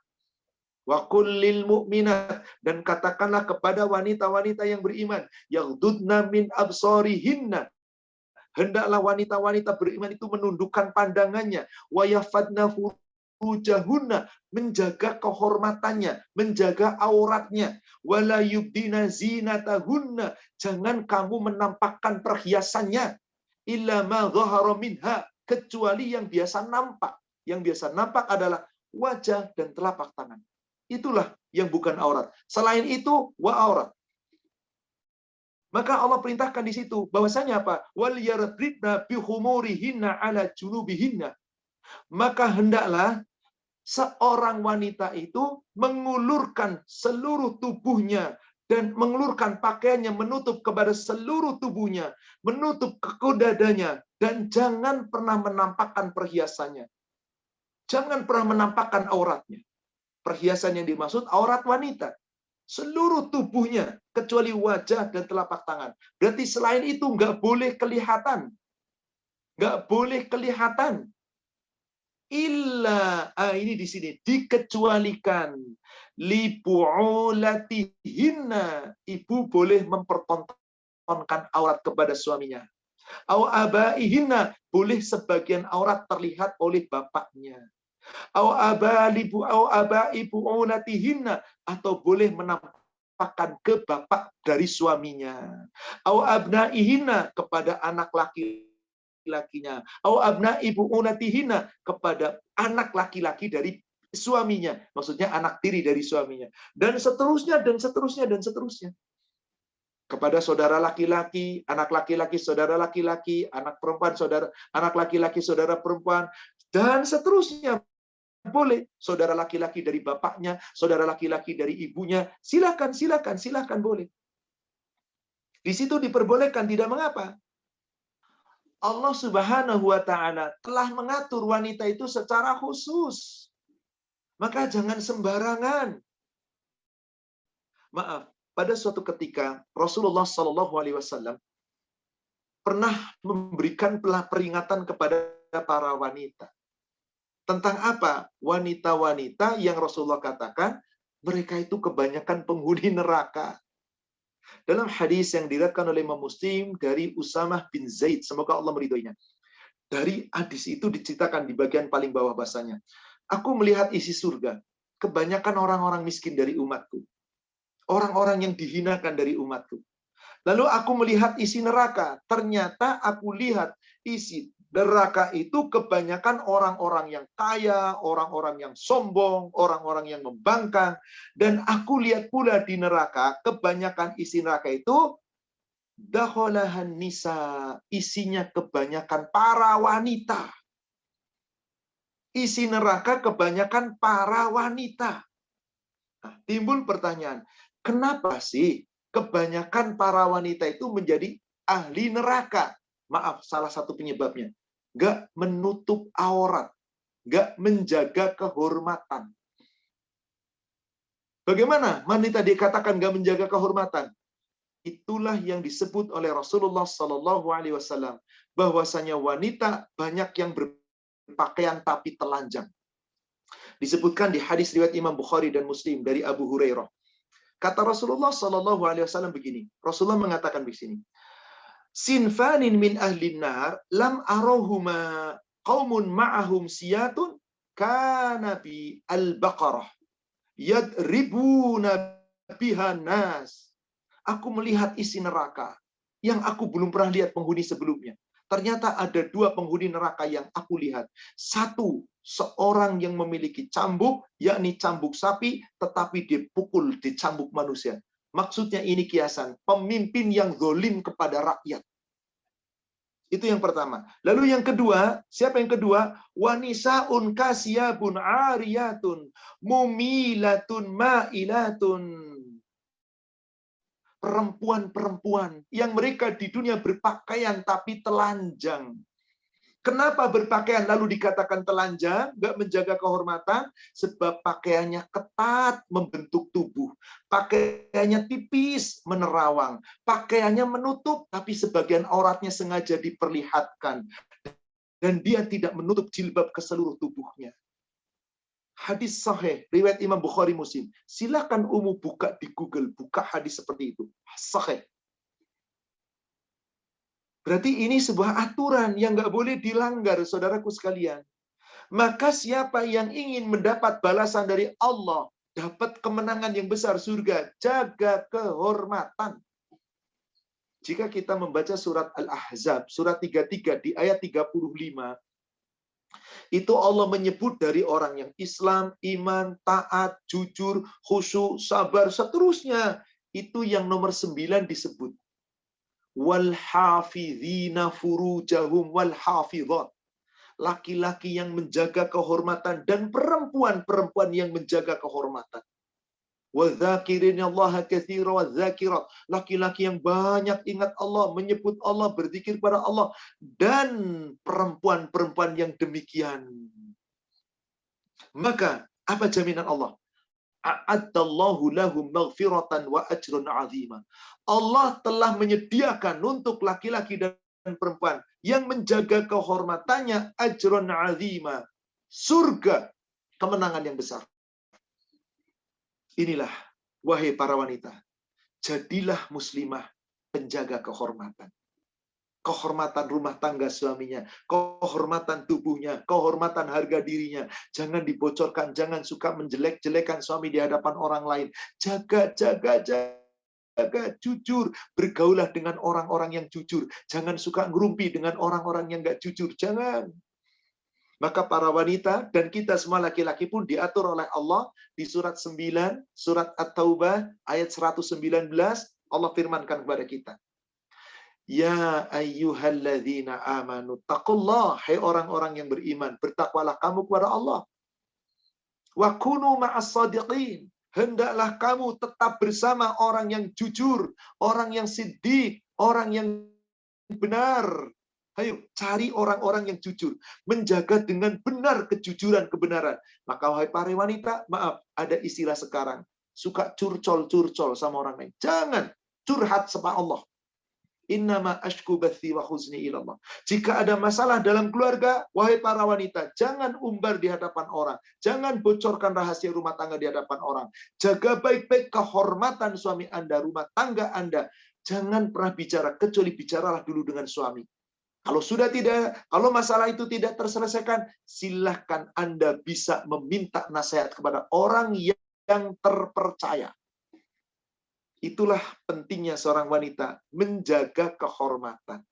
Wa kullil mu'minat. Dan katakanlah kepada wanita-wanita yang beriman. Yaghdudna min absarihinna. Hendaklah wanita-wanita beriman itu menundukkan pandangannya. Wa yafadna furujahunna, menjaga kehormatannya, menjaga auratnya. Wala yubdina zinatahunna, jangan kamu menampakkan perhiasannya. Illa ma dhahara minha, kecuali yang biasa nampak. Yang biasa nampak adalah wajah dan telapak tangan. Itulah yang bukan aurat. Selain itu, wa aurat. Maka Allah perintahkan di situ bahwasanya apa? Wal yardidna bihumurihinna ala junubihinna. Maka hendaklah seorang wanita itu mengulurkan seluruh tubuhnya dan mengulurkan pakaiannya menutup kepada seluruh tubuhnya, menutup ke dadanya, dan jangan pernah menampakkan perhiasannya. Jangan pernah menampakkan auratnya. Perhiasan yang dimaksud aurat wanita. Seluruh tubuhnya, kecuali wajah dan telapak tangan. Berarti selain itu nggak boleh kelihatan. Nggak boleh kelihatan. Illa, ini di sini, dikecualikan. Libu'ulatihinna. Ibu boleh mempertontonkan aurat kepada suaminya. Au abaihinna, boleh sebagian aurat terlihat oleh bapaknya. Au abaibu unatihinna, atau boleh menampakkan ke bapak dari suaminya. Au abnaihinna, kepada anak laki-lakinya. Au abnaibu unatihinna, kepada anak laki-laki dari suaminya. Maksudnya anak tiri dari suaminya. Dan seterusnya, dan seterusnya, dan seterusnya. Kepada saudara laki-laki, anak laki-laki, saudara laki-laki, anak perempuan, saudara, anak laki-laki, saudara perempuan, dan seterusnya. Boleh, saudara laki-laki dari bapaknya, saudara laki-laki dari ibunya, silakan, silakan, silakan, boleh. Di situ diperbolehkan, tidak mengapa. Allah Subhanahu wa Ta'ala telah mengatur wanita itu secara khusus. Maka jangan sembarangan. Maaf, pada suatu ketika Rasulullah SAW pernah memberikan peringatan kepada para wanita. Tentang apa? Wanita-wanita yang Rasulullah katakan, mereka itu kebanyakan penghuni neraka. Dalam hadis yang diriwayatkan oleh Imam Muslim dari Usamah bin Zaid, semoga Allah meridhoinya. Dari hadis itu diceritakan di bagian paling bawah bahasanya. Aku melihat isi surga, kebanyakan orang-orang miskin dari umatku. Orang-orang yang dihinakan dari umatku. Lalu aku melihat isi neraka, ternyata aku lihat isi neraka itu kebanyakan orang-orang yang kaya, orang-orang yang sombong, orang-orang yang membangkang. Dan aku lihat pula di neraka, kebanyakan isi neraka itu dakhalahan nisa, isinya kebanyakan para wanita. Isi neraka kebanyakan para wanita. Nah, timbul pertanyaan, kenapa sih kebanyakan para wanita itu menjadi ahli neraka? Maaf, salah satu penyebabnya. Nggak menutup aurat. Nggak menjaga kehormatan. Bagaimana wanita dikatakan nggak menjaga kehormatan? Itulah yang disebut oleh Rasulullah SAW. Bahwasanya wanita banyak yang berpakaian tapi telanjang. Disebutkan di hadis riwayat Imam Bukhari dan Muslim dari Abu Hurairah. Kata Rasulullah SAW begini. Rasulullah mengatakan di sini. Sinfanin min ahlin nar lam arohuma qaumun ma'ahum siyatun kana bi al-baqarah yadribuna biha nas. Aku melihat isi neraka yang aku belum pernah lihat penghuni sebelumnya. Ternyata ada dua penghuni neraka yang aku lihat. Satu, seorang yang memiliki cambuk, yakni cambuk sapi, tetapi dipukul di cambuk manusia. Maksudnya ini kiasan, pemimpin yang zalim kepada rakyat. Itu yang pertama. Lalu yang kedua, siapa yang kedua? Wanisaun kasiyabun ariyatun mumilatun mailatun. Perempuan-perempuan yang mereka di dunia berpakaian tapi telanjang. Kenapa berpakaian lalu dikatakan telanjang, nggak menjaga kehormatan? Sebab pakaiannya ketat membentuk tubuh. Pakaiannya tipis menerawang. Pakaiannya menutup, tapi sebagian auratnya sengaja diperlihatkan. Dan dia tidak menutup jilbab ke seluruh tubuhnya. Hadis sahih, riwayat Imam Bukhari Muslim. Silakan buka di Google, buka hadis seperti itu. Sahih. Berarti ini sebuah aturan yang nggak boleh dilanggar, saudaraku sekalian. Maka siapa yang ingin mendapat balasan dari Allah, dapat kemenangan yang besar surga, jaga kehormatan. Jika kita membaca surat Al-Ahzab, surat 33 di ayat 35, itu Allah menyebut dari orang yang Islam, iman, taat, jujur, khusyuk, sabar, seterusnya. Itu yang nomor 9 disebut. Wal hafizina furujahum wal hafizat. Laki-laki yang menjaga kehormatan dan perempuan-perempuan yang menjaga kehormatan. Wadzakirinallaha katsira wadzakirat. Laki-laki yang banyak ingat Allah, menyebut Allah, berzikir pada Allah, dan perempuan-perempuan yang demikian. Maka apa jaminan Allah? A'addallahu lahum maghfiratan wa ajrun 'azima. Allah telah menyediakan untuk laki-laki dan perempuan yang menjaga kehormatannya ajrun 'azima. Surga, kemenangan yang besar. Inilah, wahai para wanita, jadilah muslimah penjaga kehormatan. Kehormatan rumah tangga suaminya, kehormatan tubuhnya, kehormatan harga dirinya. Jangan dibocorkan, jangan suka menjelek-jelekan suami di hadapan orang lain. Jaga, jujur. Bergaulah dengan orang-orang yang jujur. Jangan suka ngerumpi dengan orang-orang yang nggak jujur. Jangan. Maka para wanita dan kita semua laki-laki pun diatur oleh Allah di surat 9, surat At-Taubah, ayat 119, Allah firmankan kepada kita. Ya ayyuhalladzina amanu taqullah, hai orang-orang yang beriman, bertakwalah kamu kepada Allah. Wa kunu ma'as shadiqin, hendaklah kamu tetap bersama orang yang jujur, orang yang siddiq, orang yang benar. Ayo cari orang-orang yang jujur, menjaga dengan benar kejujuran kebenaran. Maka wahai para wanita, maaf, ada istilah sekarang, suka curcol sama orang lain. Jangan curhat sama Allah. Innama ashku bathi wa huzni ilallah. Jika ada masalah dalam keluarga, wahai para wanita, jangan umbar di hadapan orang. Jangan bocorkan rahasia rumah tangga di hadapan orang. Jaga baik-baik kehormatan suami Anda, rumah tangga Anda. Jangan pernah bicara, kecuali bicaralah dulu dengan suami. Kalau masalah itu tidak terselesaikan, silahkan Anda bisa meminta nasihat kepada orang yang terpercaya. Itulah pentingnya seorang wanita menjaga kehormatan.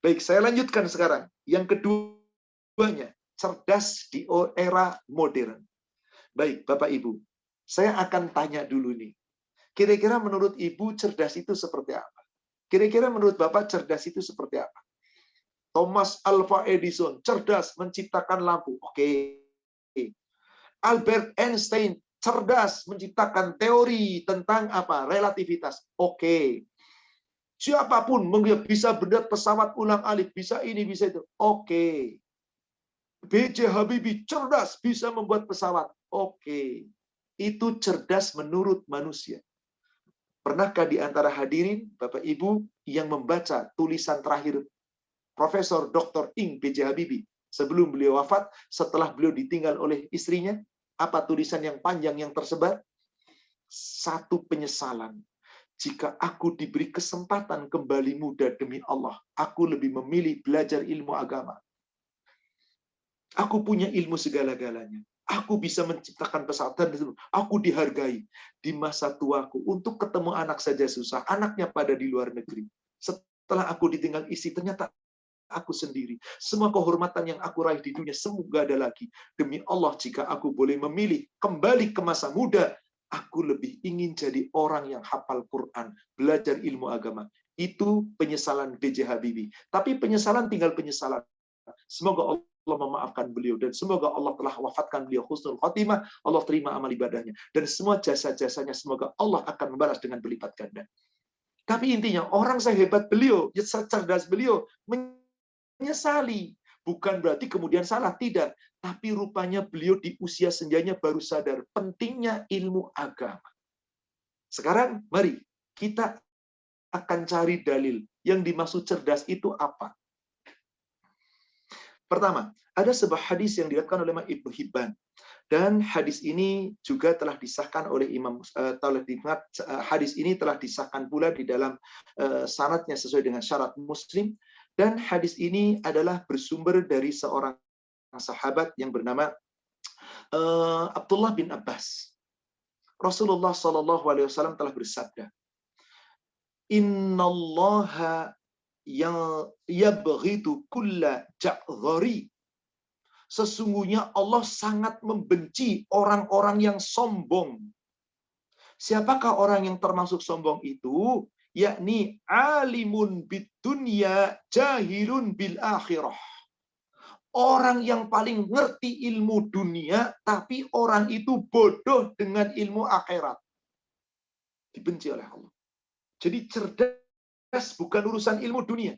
Baik, saya lanjutkan sekarang. Yang keduanya, cerdas di era modern. Baik, Bapak Ibu, saya akan tanya dulu nih. Kira-kira menurut Ibu cerdas itu seperti apa? Kira-kira menurut Bapak cerdas itu seperti apa? Thomas Alva Edison, cerdas menciptakan lampu. Oke. Albert Einstein, cerdas menciptakan teori tentang apa? Relativitas. Oke. Siapapun bisa benar pesawat ulang-alik, bisa ini, bisa itu. Oke. B.J. Habibie cerdas bisa membuat pesawat. Oke. Itu cerdas menurut manusia. Pernahkah di antara hadirin Bapak Ibu yang membaca tulisan terakhir Profesor Dr. Ing B.J. Habibie sebelum beliau wafat, setelah beliau ditinggal oleh istrinya? Apa tulisan yang panjang yang tersebar? Satu penyesalan. Jika aku diberi kesempatan kembali muda demi Allah, aku lebih memilih belajar ilmu agama. Aku punya ilmu segala-galanya. Aku bisa menciptakan pesawat dan aku dihargai di masa tuaku. Untuk ketemu anak saja susah. Anaknya pada di luar negeri. Setelah aku ditinggal istri, ternyata aku sendiri. Semua kehormatan yang aku raih di dunia semoga ada lagi. Demi Allah, jika aku boleh memilih kembali ke masa muda, aku lebih ingin jadi orang yang hafal Quran, belajar ilmu agama. Itu penyesalan B.J. Habibie. Tapi penyesalan tinggal penyesalan. Semoga Allah memaafkan beliau dan semoga Allah telah wafatkan beliau husnul khotimah, Allah terima amal ibadahnya dan semua jasa-jasanya semoga Allah akan membalas dengan berlipat ganda. Tapi intinya orang sehebat beliau, secerdas beliau menyesali. Bukan berarti kemudian salah, tidak. Tapi rupanya beliau di usia senjanya baru sadar pentingnya ilmu agama. Sekarang mari kita akan cari dalil. Yang dimaksud cerdas itu apa? Pertama, ada sebuah hadis yang diriwayatkan oleh Imam Ibnu Hibban. Dan hadis ini juga telah disahkan oleh hadis ini telah disahkan pula di dalam sanadnya sesuai dengan syarat Muslim. Dan hadis ini adalah bersumber dari seorang sahabat yang bernama Abdullah bin Abbas. Rasulullah SAW telah bersabda, Innallaha yabghidu kulla ja'dhari. Sesungguhnya Allah sangat membenci orang-orang yang sombong. Siapakah orang yang termasuk sombong itu? Yakni alimun bidunya jahilun bil akhirah. Orang yang paling ngerti ilmu dunia, tapi orang itu bodoh dengan ilmu akhirat. Dibenci oleh Allah. Jadi cerdas bukan urusan ilmu dunia.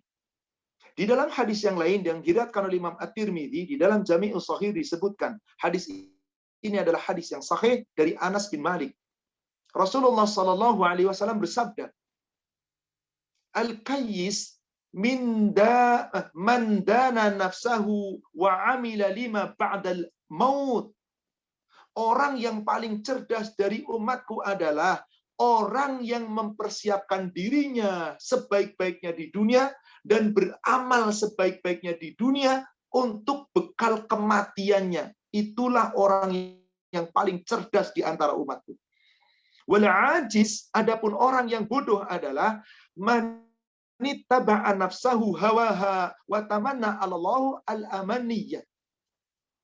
Di dalam hadis yang lain yang diriwayatkan oleh Imam At-Tirmidzi, di dalam Jami'us Shahih disebutkan, hadis ini adalah hadis yang sahih dari Anas bin Malik. Rasulullah SAW bersabda, Al-Qayyis man dana nafsahu wa amila lima ba'dal maut. Orang yang paling cerdas dari umatku adalah orang yang mempersiapkan dirinya sebaik-baiknya di dunia dan beramal sebaik-baiknya di dunia untuk bekal kematiannya. Itulah orang yang paling cerdas di antara umatku. Wal ajiz, adapun orang yang bodoh adalah man nittaba'a nafsahu hawaha wa tamanna 'alallahu al-amaniyah.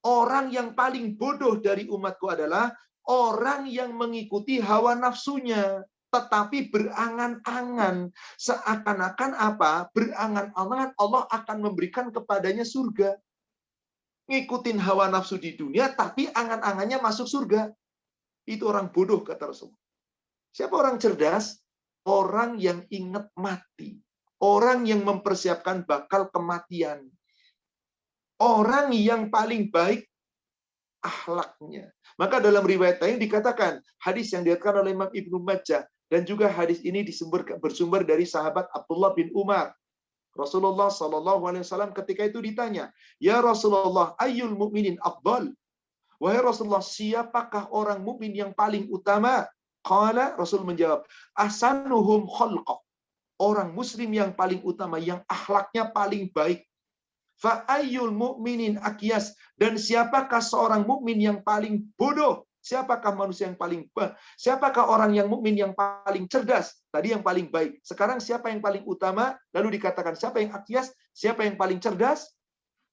Orang yang paling bodoh dari umatku adalah orang yang mengikuti hawa nafsunya, tetapi berangan-angan. Seakan-akan apa? Berangan-angan Allah akan memberikan kepadanya surga. Ngikutin hawa nafsu di dunia, tapi angan-angannya masuk surga. Itu orang bodoh, kata Rasulullah. Siapa orang cerdas? Orang yang ingat mati. Orang yang mempersiapkan bakal kematian. Orang yang paling baik akhlaknya. Maka dalam riwayat lain dikatakan, hadis yang diriwayatkan oleh Imam Ibnu Majah, dan juga hadis ini bersumber dari sahabat Abdullah bin Umar. Rasulullah SAW ketika itu ditanya, Ya Rasulullah, ayyul mu'minin afdal? Wahai Rasulullah, siapakah orang mukmin yang paling utama? Qala, Rasul menjawab, ahsanuhum khalqah. Orang muslim yang paling utama, yang akhlaknya paling baik. Fa ayyul mu'minin akyas, dan siapakah seorang mukmin yang paling bodoh? Siapakah manusia yang paling siapakah orang yang mukmin yang paling cerdas? Tadi yang paling baik. Sekarang siapa yang paling utama? Lalu dikatakan siapa yang akyas? Siapa yang paling cerdas?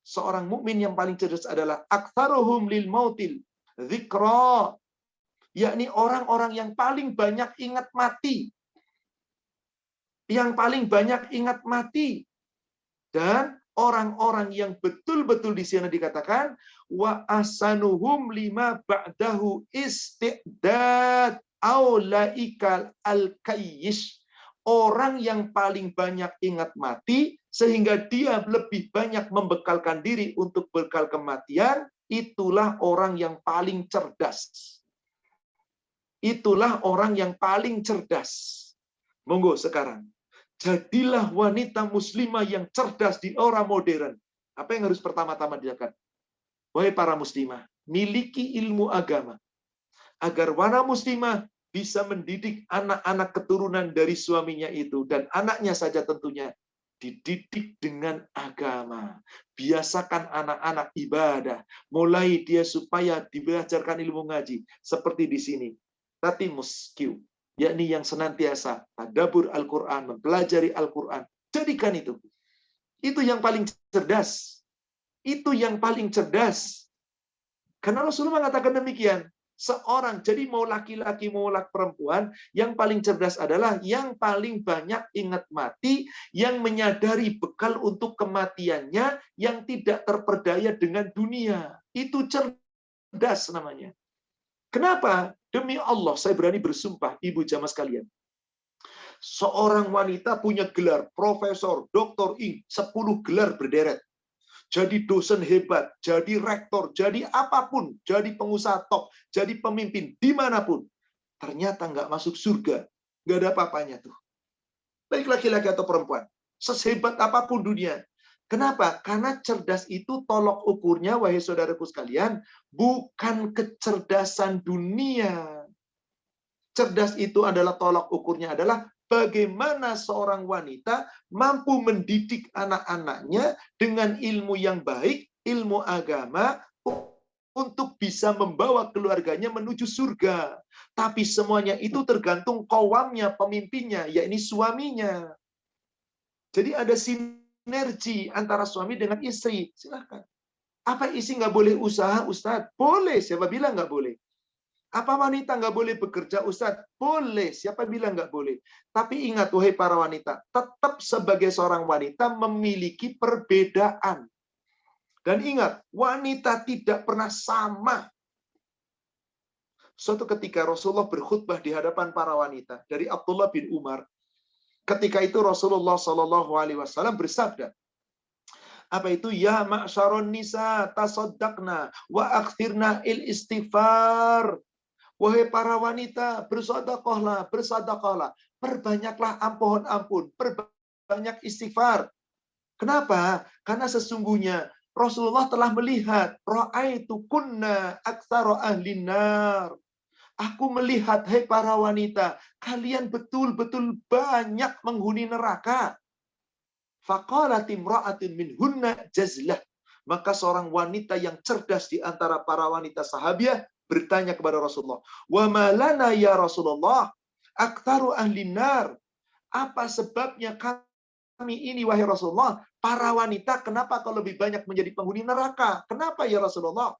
Seorang mukmin yang paling cerdas adalah aktsaruhum lil mautil dzikra, yakni orang-orang yang paling banyak ingat mati. Yang paling banyak ingat mati. Dan orang-orang yang betul-betul di sini dikatakan wa asanuhum lima ba'dahu istidad aulaikal al-kayyish. Orang yang paling banyak ingat mati sehingga dia lebih banyak membekalkan diri untuk bekal kematian, itulah orang yang paling cerdas. Itulah orang yang paling cerdas. Monggo sekarang. Jadilah wanita muslimah yang cerdas di era modern. Apa yang harus pertama-tama dilakukan? Wahai para muslimah, miliki ilmu agama. Agar wanita muslimah bisa mendidik anak-anak keturunan dari suaminya itu. Dan anaknya saja tentunya dididik dengan agama. Biasakan anak-anak ibadah. Mulai dia supaya diajarkan ilmu ngaji. Seperti di sini. Tatimus Q. Yakni yang senantiasa tadabbur Al-Quran, mempelajari Al-Quran. Jadikan itu. Itu yang paling cerdas. Itu yang paling cerdas. Karena Rasulullah mengatakan demikian. Jadi mau laki-laki mau perempuan, yang paling cerdas adalah yang paling banyak ingat mati, yang menyadari bekal untuk kematiannya, yang tidak terperdaya dengan dunia. Itu cerdas namanya. Kenapa? Demi Allah, saya berani bersumpah, ibu jamaah sekalian. Seorang wanita punya gelar profesor, doktor, 10 gelar berderet. Jadi dosen hebat, jadi rektor, jadi apapun, jadi pengusaha top, jadi pemimpin dimanapun. Ternyata nggak masuk surga. Nggak ada apa-apanya tuh. Baik laki-laki atau perempuan. Sehebat apapun dunia. Kenapa? Karena cerdas itu tolok ukurnya, wahai saudaraku sekalian, bukan kecerdasan dunia. Cerdas itu adalah tolok ukurnya adalah bagaimana seorang wanita mampu mendidik anak-anaknya dengan ilmu yang baik, ilmu agama, untuk bisa membawa keluarganya menuju surga. Tapi semuanya itu tergantung qawamnya, pemimpinnya, yakni suaminya. Jadi ada sinergi antara suami dengan istri. Silakan. Apa istri nggak boleh usaha, Ustadz? Boleh. Siapa bilang nggak boleh? Apa wanita nggak boleh bekerja, Ustadz? Boleh. Siapa bilang nggak boleh? Tapi ingat, wahai para wanita, tetap sebagai seorang wanita memiliki perbedaan. Dan ingat, wanita tidak pernah sama. Suatu ketika Rasulullah berkhutbah di hadapan para wanita dari Abdullah bin Umar. Ketika itu Rasulullah SAW bersabda, apa itu? Ya ma'syaron nisa tasaddaqna wa akthirna il istighfar. Wahai para wanita, bersedekahlah, bersedekahlah. Perbanyaklah ampun, perbanyak istighfar. Kenapa? Karena sesungguhnya Rasulullah telah melihat, ra'aitu kunna aktsara ahlin nar. Aku melihat, hai para wanita, kalian betul-betul banyak menghuni neraka. Faqalat imra'atun minhunna jazlah. Maka seorang wanita yang cerdas di antara para wanita sahabiah bertanya kepada Rasulullah, "Wa ma lana ya Rasulullah? Aktsaru ahlin nar." Apa sebabnya kami ini, wahai Rasulullah, para wanita kenapa kau lebih banyak menjadi penghuni neraka? Kenapa ya Rasulullah?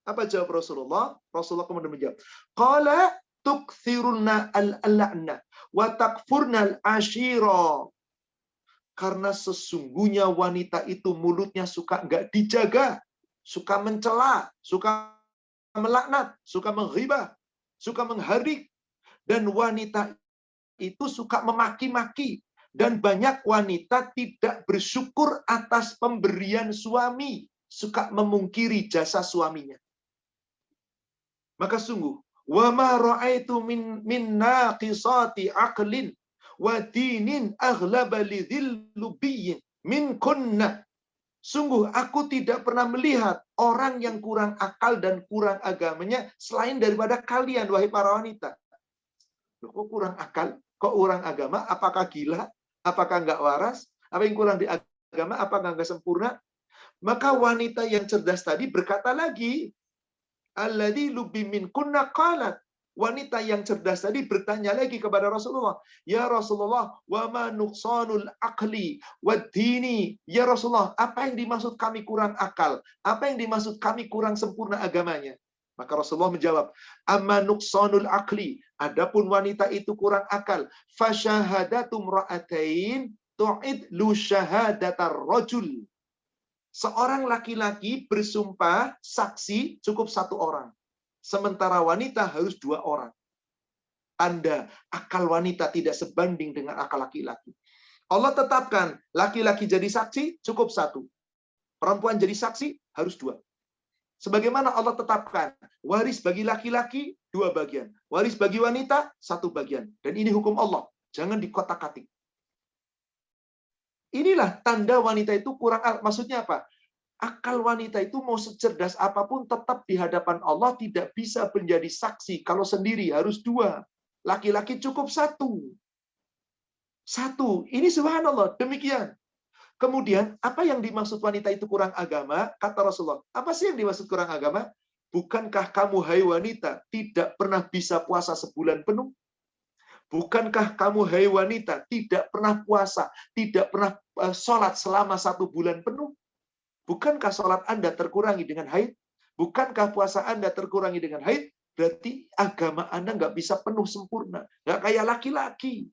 Apa jawab Rasulullah? Rasulullah kemudian menjawab, "Qala tukthiruna al-la'na wa takfurna al-ashira." Karena sesungguhnya wanita itu mulutnya suka nggak dijaga, suka mencela, suka melaknat, suka menghibah, suka menghadik. Dan wanita itu suka memaki-maki. Dan banyak wanita tidak bersyukur atas pemberian suami. Suka memungkiri jasa suaminya. Maka sungguh, wa ma ra'aitu min naqisati aqlin wa dinin aghlaba lidzil lubiyyin min kunna. Sungguh aku tidak pernah melihat orang yang kurang akal dan kurang agamanya selain daripada kalian, wahai para wanita. Loh, kok kurang akal? Kok kurang agama? Apakah gila? Apakah nggak waras? Apa yang kurang di agama? Apakah nggak sempurna? Maka wanita yang cerdas tadi berkata lagi, alladzi lubbi min kunna qalat. Wanita yang cerdas tadi bertanya lagi kepada Rasulullah, "Ya Rasulullah, wa ma nuqsanul aqli wad dini?" Ya Rasulullah, apa yang dimaksud kami kurang akal? Apa yang dimaksud kami kurang sempurna agamanya? Maka Rasulullah menjawab, "Amma nuqsanul aqli." Adapun wanita itu kurang akal, fa syahadatum ra'atain tu'id lu syahadatar rajul. Seorang laki-laki bersumpah saksi cukup 1 orang. Sementara wanita harus 2 orang. Tanda akal wanita tidak sebanding dengan akal laki-laki. Allah tetapkan laki-laki jadi saksi cukup 1. Perempuan jadi saksi harus 2. Sebagaimana Allah tetapkan waris bagi laki-laki 2 bagian. Waris bagi wanita 1 bagian. Dan ini hukum Allah. Jangan dikotak-katik. Inilah tanda wanita itu kurang. Maksudnya apa? Akal wanita itu mau secerdas apapun tetap di hadapan Allah tidak bisa menjadi saksi. Kalau sendiri harus 2. Laki-laki cukup 1. 1. Ini subhanallah. Demikian. Kemudian, apa yang dimaksud wanita itu kurang agama? Kata Rasulullah. Apa sih yang dimaksud kurang agama? Bukankah kamu, hai wanita, tidak pernah bisa puasa sebulan penuh? Bukankah kamu, hai wanita, tidak pernah puasa, tidak pernah sholat selama 1 bulan penuh? Bukankah sholat Anda terkurangi dengan haid? Bukankah puasa Anda terkurangi dengan haid? Berarti agama Anda nggak bisa penuh sempurna. Nggak kayak laki-laki.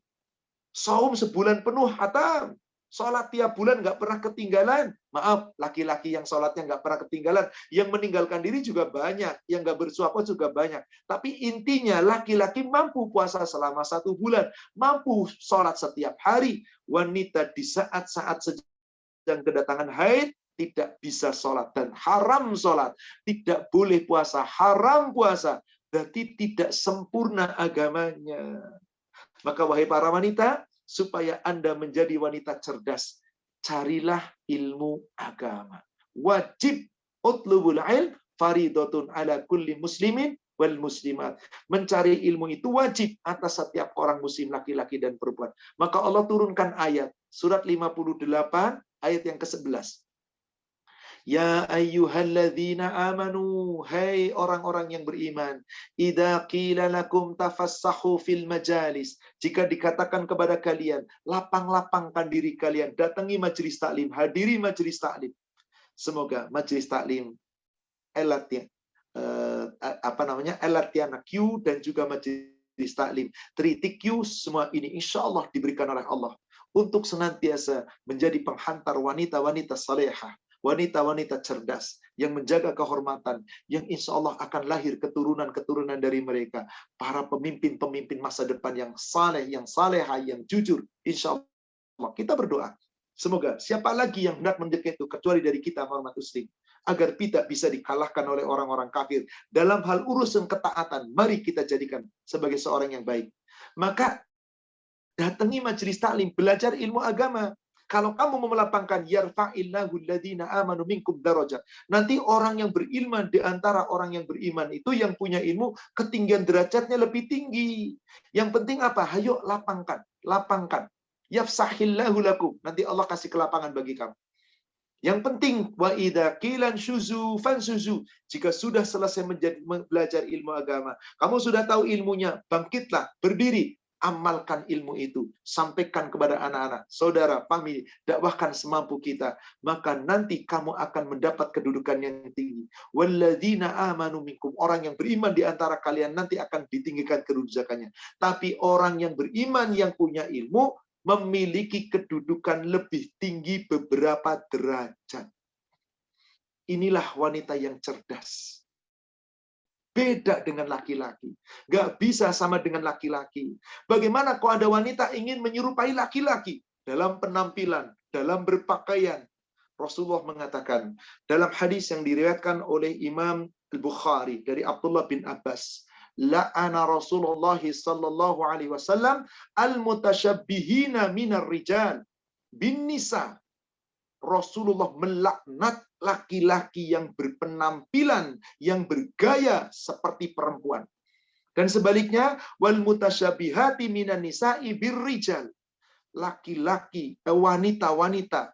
Saum sebulan penuh, hatam. Sholat tiap bulan nggak pernah ketinggalan. Maaf, laki-laki yang sholatnya nggak pernah ketinggalan. Yang meninggalkan diri juga banyak. Yang nggak bersuapot juga banyak. Tapi intinya laki-laki mampu puasa selama 1 bulan. Mampu sholat setiap hari. Wanita di saat-saat sedang kedatangan haid tidak bisa sholat. Dan haram sholat. Tidak boleh puasa. Haram puasa. Berarti tidak sempurna agamanya. Maka wahai para wanita, supaya Anda menjadi wanita cerdas, carilah ilmu agama. Wajib utlubul ilm faridotun ala kulli muslimin wal muslimat. Mencari ilmu itu wajib atas setiap orang muslim laki-laki dan perempuan. Maka Allah turunkan ayat surat 58 ayat yang ke-11. Ya ayyuhalladzina amanu, hai orang-orang yang beriman, idza qila lakum tafassahu fil majalis, jika dikatakan kepada kalian, lapang-lapangkan diri kalian, datangi majelis taklim, hadiri majelis taklim. Semoga majelis taklim Elatiana Q dan juga majelis taklim Tritik Q, semua ini insya Allah diberikan oleh Allah untuk senantiasa menjadi penghantar wanita-wanita salehah, wanita-wanita cerdas, yang menjaga kehormatan, yang insya Allah akan lahir keturunan-keturunan dari mereka, para pemimpin-pemimpin masa depan yang saleh, yang salehah, yang jujur. Insya Allah kita berdoa, semoga siapa lagi yang hendak mendekat itu kecuali dari kita umat muslim, agar tidak bisa dikalahkan oleh orang-orang kafir dalam hal urusan ketaatan. Mari kita jadikan sebagai seorang yang baik. Maka datangi majelis taklim, belajar ilmu agama. Kalau kamu mau melapangkan yarfa'illahu alladziina aamanu minkum darajat. Nanti orang yang berilmu di antara orang yang beriman itu yang punya ilmu ketinggian derajatnya lebih tinggi. Yang penting apa? Hayo lapangkan, lapangkan. Yafsahillahu lakum. Nanti Allah kasih kelapangan bagi kamu. Yang penting wa idza qilan syuzu fansuzu. Jika sudah selesai belajar ilmu agama, kamu sudah tahu ilmunya, bangkitlah, berdiri. Amalkan ilmu itu, sampaikan kepada anak-anak, saudara, famili, dakwahkan semampu kita, maka nanti kamu akan mendapat kedudukan yang tinggi. Walladzina amanu minkum, orang yang beriman di antara kalian nanti akan ditinggikan kedudukannya. Tapi orang yang beriman yang punya ilmu memiliki kedudukan lebih tinggi beberapa derajat. Inilah wanita yang cerdas. Beda dengan laki-laki. Gak bisa sama dengan laki-laki. Bagaimana kalau ada wanita ingin menyerupai laki-laki dalam penampilan, dalam berpakaian? Rasulullah mengatakan dalam hadis yang diriwayatkan oleh Imam Al-Bukhari dari Abdullah bin Abbas, la'ana Rasulullah sallallahu alaihi wasallam al-mutasyabbihina minar rijal bin nisa. Rasulullah melaknat laki-laki yang berpenampilan, yang bergaya seperti perempuan. Dan sebaliknya, wal mutasyabihati minan nisa'i birrijal. Laki-laki, wanita-wanita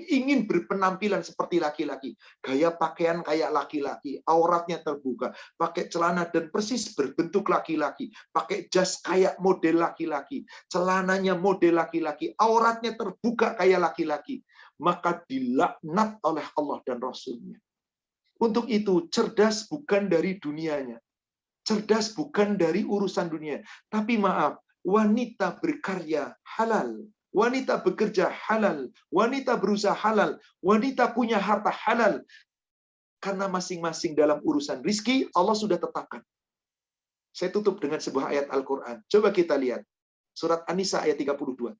ingin berpenampilan seperti laki-laki. Gaya pakaian kayak laki-laki, auratnya terbuka, pakai celana dan persis berbentuk laki-laki, pakai jas kayak model laki-laki, celananya model laki-laki, auratnya terbuka kayak laki-laki. Maka dilaknat oleh Allah dan Rasulnya. Untuk itu, cerdas bukan dari dunianya. Cerdas bukan dari urusan dunia. Tapi maaf, wanita berkarya halal. Wanita bekerja halal. Wanita berusaha halal. Wanita punya harta halal. Karena masing-masing dalam urusan rizki, Allah sudah tetapkan. Saya tutup dengan sebuah ayat Al-Quran. Coba kita lihat. Surat An-Nisa ayat 32.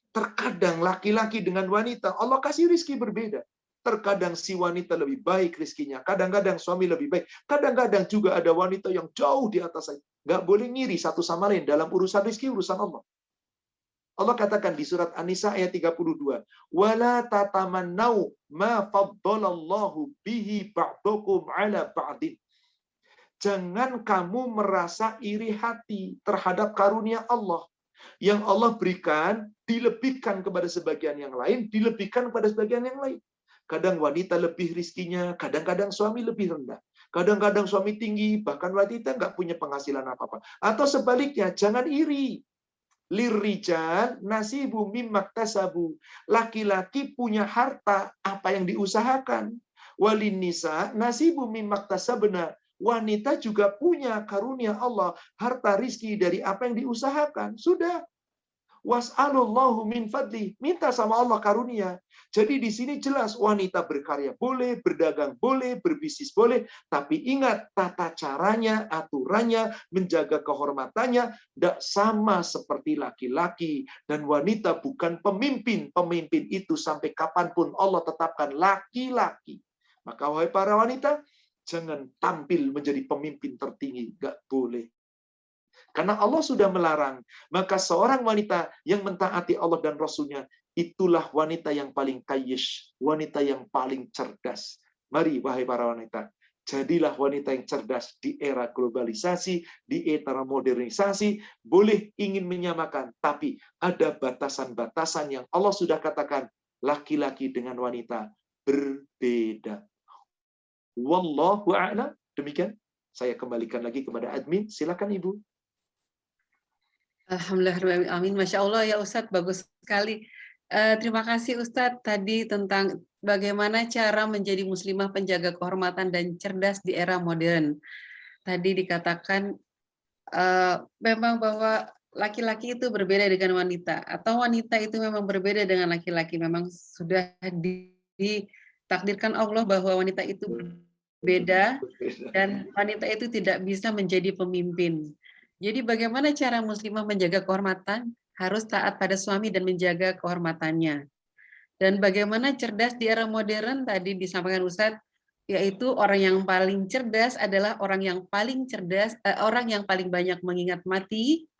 Terkadang laki-laki dengan wanita, Allah kasih rizki berbeda. Terkadang si wanita lebih baik rizkinya. Kadang-kadang suami lebih baik. Kadang-kadang juga ada wanita yang jauh di atas saya. Nggak boleh ngiri satu sama lain dalam urusan rizki, urusan Allah. Allah katakan di surat An-Nisa ayat 32. Wala tatamannau ma faddalallahu bihi ba'dukum ala ba'din. Jangan kamu merasa iri hati terhadap karunia Allah. Yang Allah berikan, dilebihkan kepada sebagian yang lain, dilebihkan kepada sebagian yang lain. Kadang wanita lebih rizkinya, kadang-kadang suami lebih rendah. Kadang-kadang suami tinggi, bahkan wanita nggak punya penghasilan apa-apa. Atau sebaliknya, jangan iri. Lirrijal nasibu mimmaktasabu. Laki-laki punya harta, apa yang diusahakan. Walin nisa nasibu mimmaktasabna. wanita juga punya karunia Allah, harta rizki dari apa yang diusahakan. Sudah. Was'alullahu min fadli. Minta sama Allah karunia. Jadi di sini jelas wanita berkarya boleh, berdagang boleh, berbisnis boleh. Tapi ingat tata caranya, aturannya, menjaga kehormatannya tidak sama seperti laki-laki. Dan wanita bukan pemimpin. Pemimpin itu sampai kapanpun Allah tetapkan laki-laki. Maka wahai para wanita, jangan tampil menjadi pemimpin tertinggi. Nggak boleh. Karena Allah sudah melarang. Maka seorang wanita yang mentaati Allah dan Rasul-Nya, itulah wanita yang paling kayyish, wanita yang paling cerdas. Mari, wahai para wanita, jadilah wanita yang cerdas di era globalisasi, di era modernisasi. Boleh ingin menyamakan, tapi ada batasan-batasan yang Allah sudah katakan, laki-laki dengan wanita berbeda. Wallahu a'lam. Demikian. Saya kembalikan lagi kepada admin. Silakan Ibu. Alhamdulillah, amin. Masya Allah ya Ustadz, bagus sekali. Terima kasih Ustadz tadi tentang bagaimana cara menjadi muslimah penjaga kehormatan dan cerdas di era modern. Tadi dikatakan memang bahwa laki-laki itu berbeda dengan wanita, atau wanita itu memang berbeda dengan laki-laki. Memang sudah ditakdirkan Allah bahwa wanita itu berbeda dan wanita itu tidak bisa menjadi pemimpin. Jadi bagaimana cara muslimah menjaga kehormatan? Harus taat pada suami dan menjaga kehormatannya. Dan bagaimana cerdas di era modern tadi disampaikan Ustadz, yaitu orang yang paling cerdas adalah orang yang paling cerdas, orang yang paling banyak mengingat mati,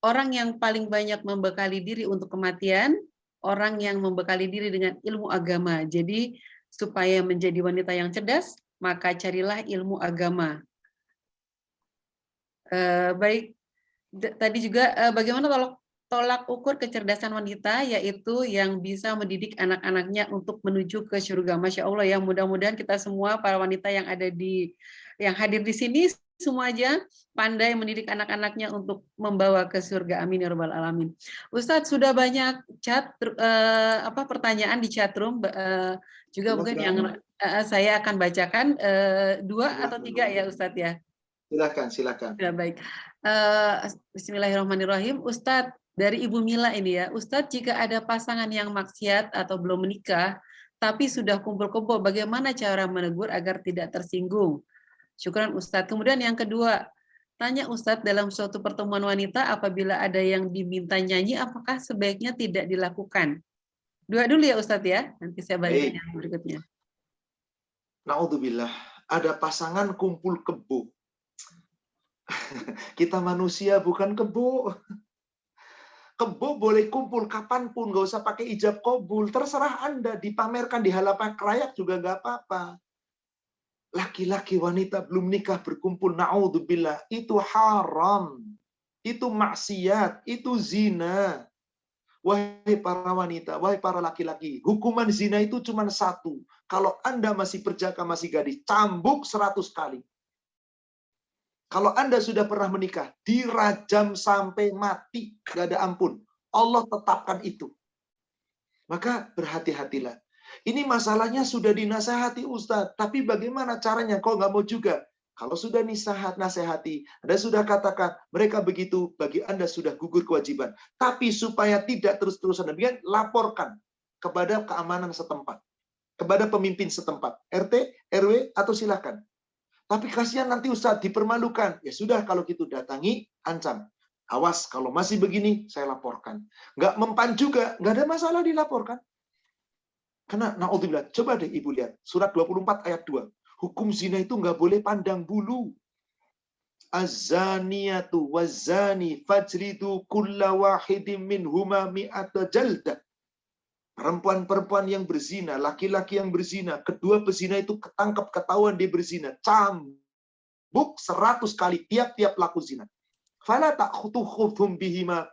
orang yang paling banyak membekali diri untuk kematian, orang yang membekali diri dengan ilmu agama. Jadi supaya menjadi wanita yang cerdas, maka carilah ilmu agama. Baik, tadi juga bagaimana tolak ukur kecerdasan wanita, yaitu yang bisa mendidik anak-anaknya untuk menuju ke surga. Masya Allah ya, mudah-mudahan kita semua para wanita yang hadir di sini semua aja pandai mendidik anak-anaknya untuk membawa ke surga. Amin ya rabbal alamin. Ustadz, sudah banyak pertanyaan di chatroom, juga mungkin yang saya akan bacakan 2 atau 3 ya Ustadz ya. Silakan. Ya, baik. Bismillahirrahmanirrahim. Ustadz, dari Ibu Mila ini ya. Ustadz, jika ada pasangan yang maksiat atau belum menikah, tapi sudah kumpul kebo, bagaimana cara menegur agar tidak tersinggung? Syukran Ustadz. Kemudian yang kedua, tanya Ustadz, dalam suatu pertemuan wanita, apabila ada yang diminta nyanyi, apakah sebaiknya tidak dilakukan? 2 dulu ya Ustadz ya. Nanti saya balik yang berikutnya. Na'udzubillah. Ada pasangan kumpul kebo. Kita manusia bukan kebo. Kebo boleh kumpul kapanpun, nggak usah pakai ijab kabul. Terserah Anda, dipamerkan di halaman layak juga nggak apa-apa. Laki-laki wanita belum nikah berkumpul, na'udzubillah, itu haram. Itu maksiat, itu zina. Wahai para wanita, wahai para laki-laki, hukuman zina itu cuma 1. Kalau Anda masih perjaka, masih gadis, cambuk 100 kali. Kalau Anda sudah pernah menikah, dirajam sampai mati, gak ada ampun. Allah tetapkan itu. Maka berhati-hatilah. Ini masalahnya sudah dinasehati Ustadz, tapi bagaimana caranya? Kok nggak mau juga? Kalau sudah nasihati, Anda sudah katakan, mereka begitu, bagi Anda sudah gugur kewajiban. Tapi supaya tidak terus-terusan demikian, laporkan kepada keamanan setempat. Kepada pemimpin setempat. RT, RW, atau silakan. Tapi kasihan nanti Ustadz dipermalukan. Ya sudah, kalau gitu datangi, ancam. Awas, kalau masih begini, saya laporkan. Nggak mempan juga, nggak ada masalah dilaporkan. Karena, na'udzubillah, coba deh Ibu lihat. Surat 24 ayat 2. Hukum zina itu nggak boleh pandang bulu. Az-zaniyatu waz-zani fajridu kulla wahidin minhuma mi'ata jaldah. Perempuan-perempuan yang berzina, laki-laki yang berzina, kedua pezina itu ketangkep, ketahuan dia berzina. Cambuk 100 kali tiap-tiap pelaku zina. Fala ta'khutuhum bihima.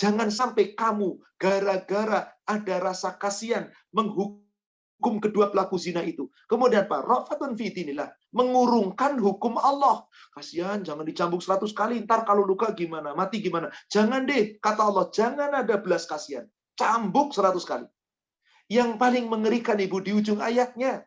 Jangan sampai kamu gara-gara ada rasa kasihan menghukum kedua pelaku zina itu. Kemudian Pak, rafatun fi dinillah, mengurungkan hukum Allah. Kasihan, jangan dicambuk 100 kali, ntar kalau luka gimana, mati gimana. Jangan deh, kata Allah, jangan ada belas kasihan. Cambuk 100 kali. Yang paling mengerikan Ibu di ujung ayatnya.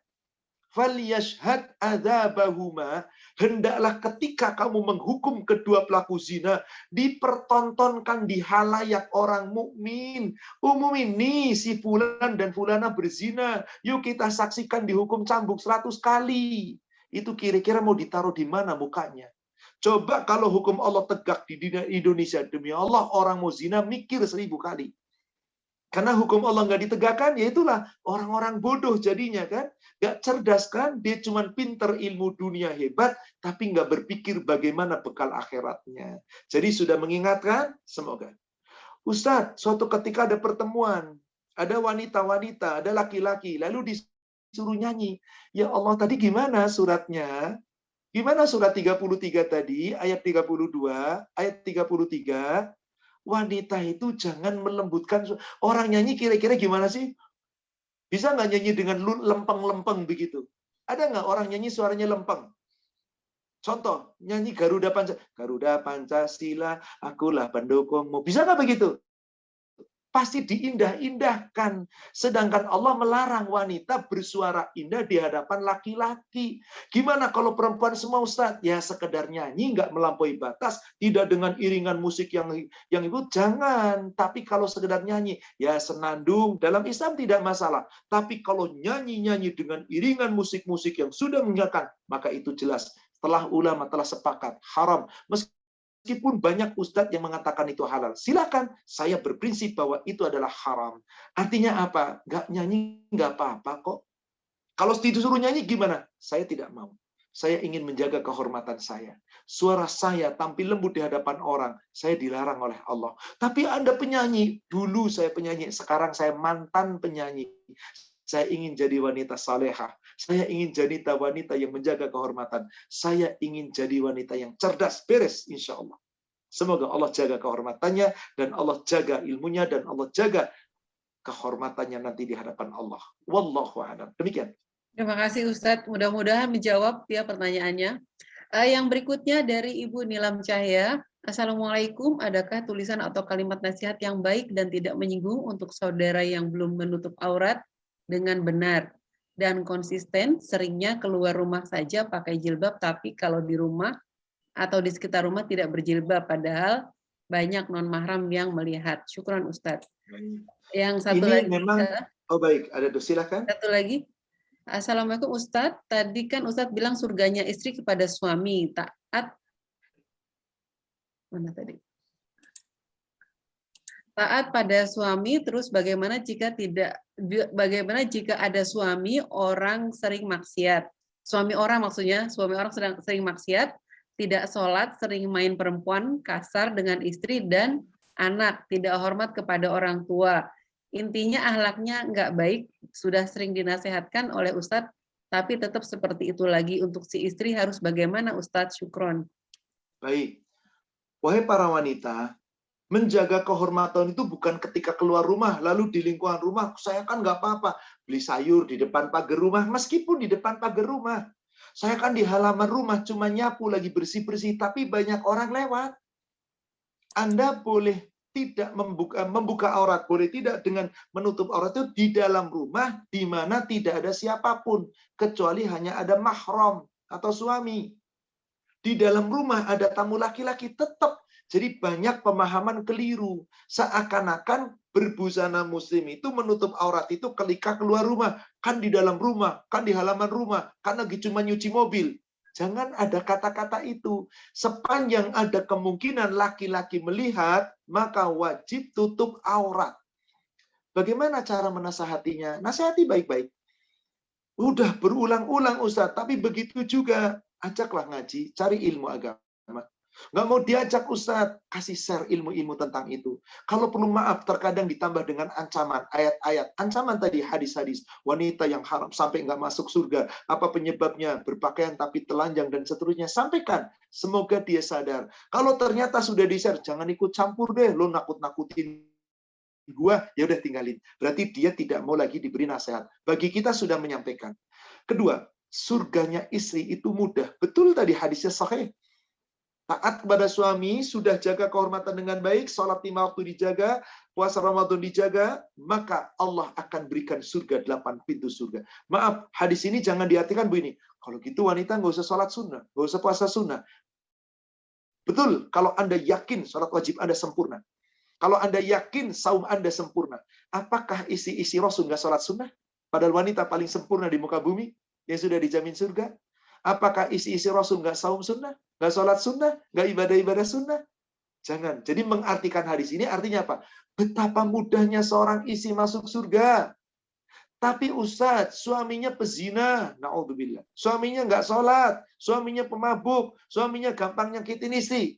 Falyashhad adzabahuma, hendaklah ketika kamu menghukum kedua pelaku zina, dipertontonkan di halayak orang mukmin. Umumin nih si fulan dan fulana berzina, yuk kita saksikan dihukum cambuk 100 kali. Itu kira-kira mau ditaruh di mana mukanya? Coba kalau hukum Allah tegak di Indonesia, demi Allah orang mau zina mikir 1000 kali. Karena hukum Allah nggak ditegakkan, ya itulah orang-orang bodoh jadinya kan. Nggak cerdas kan, dia cuma pinter ilmu dunia hebat, tapi nggak berpikir bagaimana bekal akhiratnya. Jadi sudah mengingatkan, semoga. Ustadz, suatu ketika ada pertemuan, ada wanita-wanita, ada laki-laki, lalu disuruh nyanyi. Ya Allah, tadi gimana suratnya? Gimana surat 33 tadi, ayat 32, ayat 33, wanita itu jangan melembutkan. Orang nyanyi kira-kira gimana sih? Bisa nggak nyanyi dengan lempeng-lempeng begitu? Ada nggak orang nyanyi suaranya lempeng? Contoh, nyanyi Garuda Pancasila, akulah pendukungmu. Bisa nggak begitu? Pasti diindah-indahkan. Sedangkan Allah melarang wanita bersuara indah di hadapan laki-laki. Gimana kalau perempuan semua Ustaz? Ya sekedar nyanyi, nggak melampaui batas, tidak dengan iringan musik yang itu, jangan. Tapi kalau sekedar nyanyi, ya senandung, dalam Islam tidak masalah. Tapi kalau nyanyi-nyanyi dengan iringan musik-musik yang sudah mengingatkan, maka itu jelas. Setelah ulama telah sepakat, haram. Meskipun banyak ustadz yang mengatakan itu halal, silakan. Saya berprinsip bahwa itu adalah haram. Artinya apa? Nggak nyanyi nggak apa-apa kok. Kalau disuruh nyanyi gimana? Saya tidak mau. Saya ingin menjaga kehormatan saya. Suara saya tampil lembut di hadapan orang. Saya dilarang oleh Allah. Tapi Anda penyanyi. Dulu saya penyanyi. Sekarang saya mantan penyanyi. Saya ingin jadi wanita salehah. Saya ingin jadi wanita yang menjaga kehormatan. Saya ingin jadi wanita yang cerdas, beres, insya Allah. Semoga Allah jaga kehormatannya, dan Allah jaga ilmunya, dan Allah jaga kehormatannya nanti di hadapan Allah. Wallahu a'lam. Demikian. Terima kasih Ustadz. Mudah-mudahan menjawab ya pertanyaannya. Yang berikutnya dari Ibu Nilam Cahya. Assalamualaikum, adakah tulisan atau kalimat nasihat yang baik dan tidak menyinggung untuk saudara yang belum menutup aurat dengan benar dan konsisten, seringnya keluar rumah saja pakai jilbab, tapi kalau di rumah atau di sekitar rumah tidak berjilbab, padahal banyak non-mahram yang melihat. Syukran Ustadz. Yang satu Ini lagi, memang, oh baik, ada silakan. satu lagi. Assalamualaikum Ustadz, tadi kan Ustadz bilang surganya istri kepada suami, taat, mana tadi? Taat pada suami, terus bagaimana jika ada suami orang sering maksiat? Suami orang maksudnya, suami orang sering maksiat, tidak sholat, sering main perempuan, kasar dengan istri dan anak, tidak hormat kepada orang tua. Intinya ahlaknya nggak baik, sudah sering dinasehatkan oleh Ustadz, tapi tetap seperti itu lagi. Untuk si istri harus bagaimana Ustadz? Syukron. Baik. Wahai para wanita, menjaga kehormatan itu bukan ketika keluar rumah, lalu di lingkungan rumah, saya kan nggak apa-apa, beli sayur di depan pagar rumah, meskipun di depan pagar rumah. Saya kan di halaman rumah, cuma nyapu lagi bersih-bersih, tapi banyak orang lewat. Anda boleh tidak membuka aurat, boleh tidak dengan menutup aurat itu di dalam rumah, di mana tidak ada siapapun, kecuali hanya ada mahram atau suami. Di dalam rumah ada tamu laki-laki, tetap. Jadi banyak pemahaman keliru. Seakan-akan berbusana muslim itu menutup aurat itu ketika keluar rumah. Kan di dalam rumah, kan di halaman rumah, kan lagi cuma nyuci mobil. Jangan ada kata-kata itu. Sepanjang ada kemungkinan laki-laki melihat, maka wajib tutup aurat. Bagaimana cara menasihatinya? Nasihati baik-baik. Udah berulang-ulang Ustaz, tapi begitu juga. Ajaklah ngaji, cari ilmu agama. Nggak mau diajak Ustadz, kasih share ilmu-ilmu tentang itu. Kalau perlu maaf, terkadang ditambah dengan ancaman, ayat-ayat. Ancaman tadi, hadis-hadis. Wanita yang haram sampai nggak masuk surga. Apa penyebabnya? Berpakaian tapi telanjang dan seterusnya. Sampaikan. Semoga dia sadar. Kalau ternyata sudah di-share, jangan ikut campur deh. Lo nakut-nakutin gua, ya udah tinggalin. Berarti dia tidak mau lagi diberi nasihat. Bagi kita sudah menyampaikan. Kedua, surganya istri itu mudah. Betul tadi hadisnya sahih. taat kepada suami, sudah jaga kehormatan dengan baik, sholat 5 waktu dijaga, puasa Ramadan dijaga, maka Allah akan berikan surga, 8 pintu surga. Maaf, hadis ini jangan diartikan begini, kalau gitu wanita nggak usah sholat sunnah, nggak usah puasa sunnah. Betul, kalau Anda yakin sholat wajib Anda sempurna. Kalau Anda yakin saum Anda sempurna. Apakah isi-isi Rasul nggak sholat sunnah? Padahal wanita paling sempurna di muka bumi, yang sudah dijamin surga. Apakah isi-isi Rasul nggak saum sunnah? Nggak sholat sunnah? Nggak ibadah-ibadah sunnah? Jangan. Jadi mengartikan hadis ini artinya apa? Betapa mudahnya seorang isi masuk surga. Tapi Ustadz, suaminya pezina, na'udzubillah. Suaminya nggak sholat, suaminya pemabuk, suaminya gampang nyakitin istri.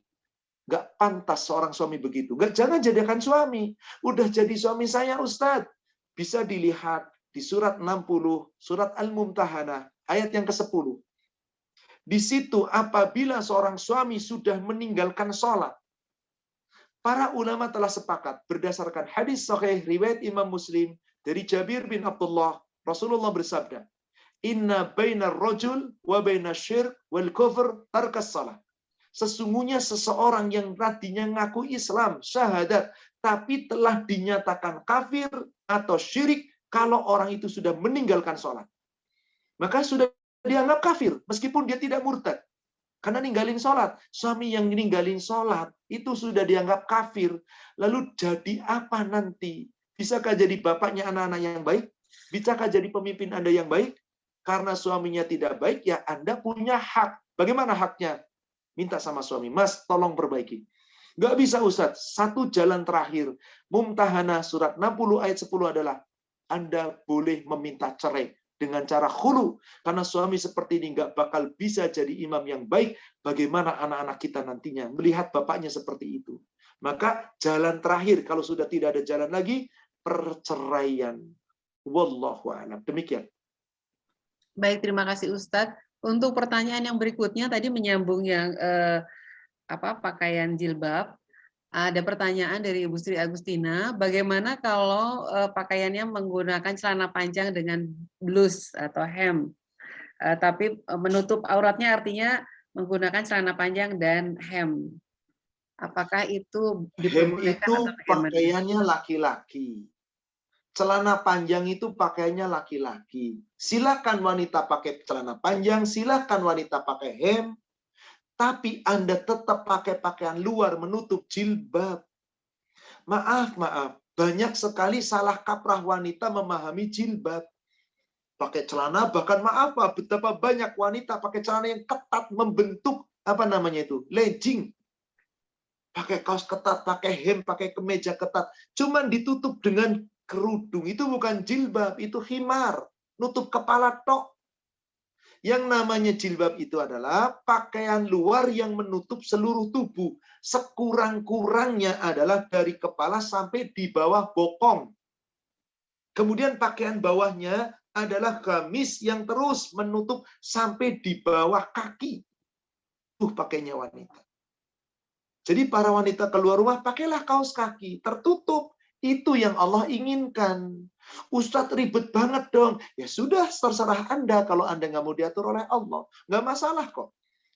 Nggak pantas seorang suami begitu. Jangan jadikan suami. Udah jadi suami saya Ustadz. Bisa dilihat di surat 60, surat Al-Mumtahanah, ayat yang ke-10. Di situ apabila seorang suami sudah meninggalkan sholat, para ulama telah sepakat berdasarkan hadis sahih riwayat Imam Muslim dari Jabir bin Abdullah, Rasulullah bersabda, "Inna bainar rajul wa bainas syirk wal kufr tarkas shalah." Sesungguhnya seseorang yang tadinya ngaku Islam, syahadat, tapi telah dinyatakan kafir atau syirik kalau orang itu sudah meninggalkan sholat. Maka sudah dianggap kafir, meskipun dia tidak murtad. Karena ninggalin sholat. Suami yang ninggalin sholat, itu sudah dianggap kafir. Lalu jadi apa nanti? Bisakah jadi bapaknya anak-anak yang baik? Bisakah jadi pemimpin Anda yang baik? Karena suaminya tidak baik, ya Anda punya hak. Bagaimana haknya? Minta sama suami, Mas, tolong perbaiki. Nggak bisa, Ustadz. Satu jalan terakhir. Mumtahanah surat 60 ayat 10 adalah, Anda boleh meminta cerai dengan cara khulu. Karena suami seperti ini nggak bakal bisa jadi imam yang baik. Bagaimana anak-anak kita nantinya melihat bapaknya seperti itu. Maka jalan terakhir, kalau sudah tidak ada jalan lagi, perceraian. Wallahu a'lam. Demikian. Baik, terima kasih Ustadz. Untuk pertanyaan yang berikutnya tadi menyambung yang pakaian jilbab. Ada pertanyaan dari Ibu Sri Agustina, bagaimana kalau pakaiannya menggunakan celana panjang dengan blus atau hem, tapi menutup auratnya, artinya menggunakan celana panjang dan hem. Apakah itu Hem diperbolehkan itu atau bagaimana? pakaiannya laki-laki. Celana panjang itu pakaiannya laki-laki. Silakan wanita pakai celana panjang, silakan wanita pakai hem. Tapi Anda tetap pakai pakaian luar menutup jilbab. Maaf. Banyak sekali salah kaprah wanita memahami jilbab. Pakai celana, bahkan maaf, betapa banyak wanita pakai celana yang ketat, membentuk, legging. Pakai kaos ketat, pakai hem, pakai kemeja ketat. Cuman ditutup dengan kerudung. Itu bukan jilbab, itu khimar. Nutup kepala tok. Yang namanya jilbab itu adalah pakaian luar yang menutup seluruh tubuh. Sekurang-kurangnya adalah dari kepala sampai di bawah bokong. Kemudian pakaian bawahnya adalah gamis yang terus menutup sampai di bawah kaki. Tuh pakainya wanita. Jadi para wanita keluar rumah, pakailah kaos kaki, tertutup. Itu yang Allah inginkan. Ustadz ribet banget dong. Ya sudah, terserah Anda kalau Anda nggak mau diatur oleh Allah. Nggak masalah kok.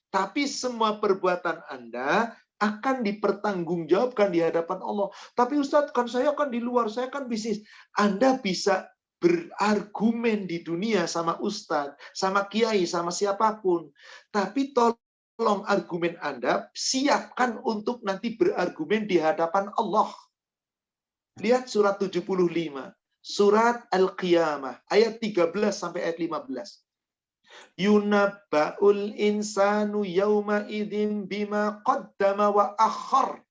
Tapi semua perbuatan Anda akan dipertanggungjawabkan di hadapan Allah. Tapi Ustadz, kan saya kan di luar, saya kan bisnis. Anda bisa berargumen di dunia sama Ustadz, sama Kiai, sama siapapun. Tapi tolong argumen Anda, siapkan untuk nanti berargumen di hadapan Allah. Lihat surat 75. Surat Al-Qiyamah. Ayat 13 sampai ayat 15. Yunabba'ul insanu yawma idzin bima qaddama wa akhar.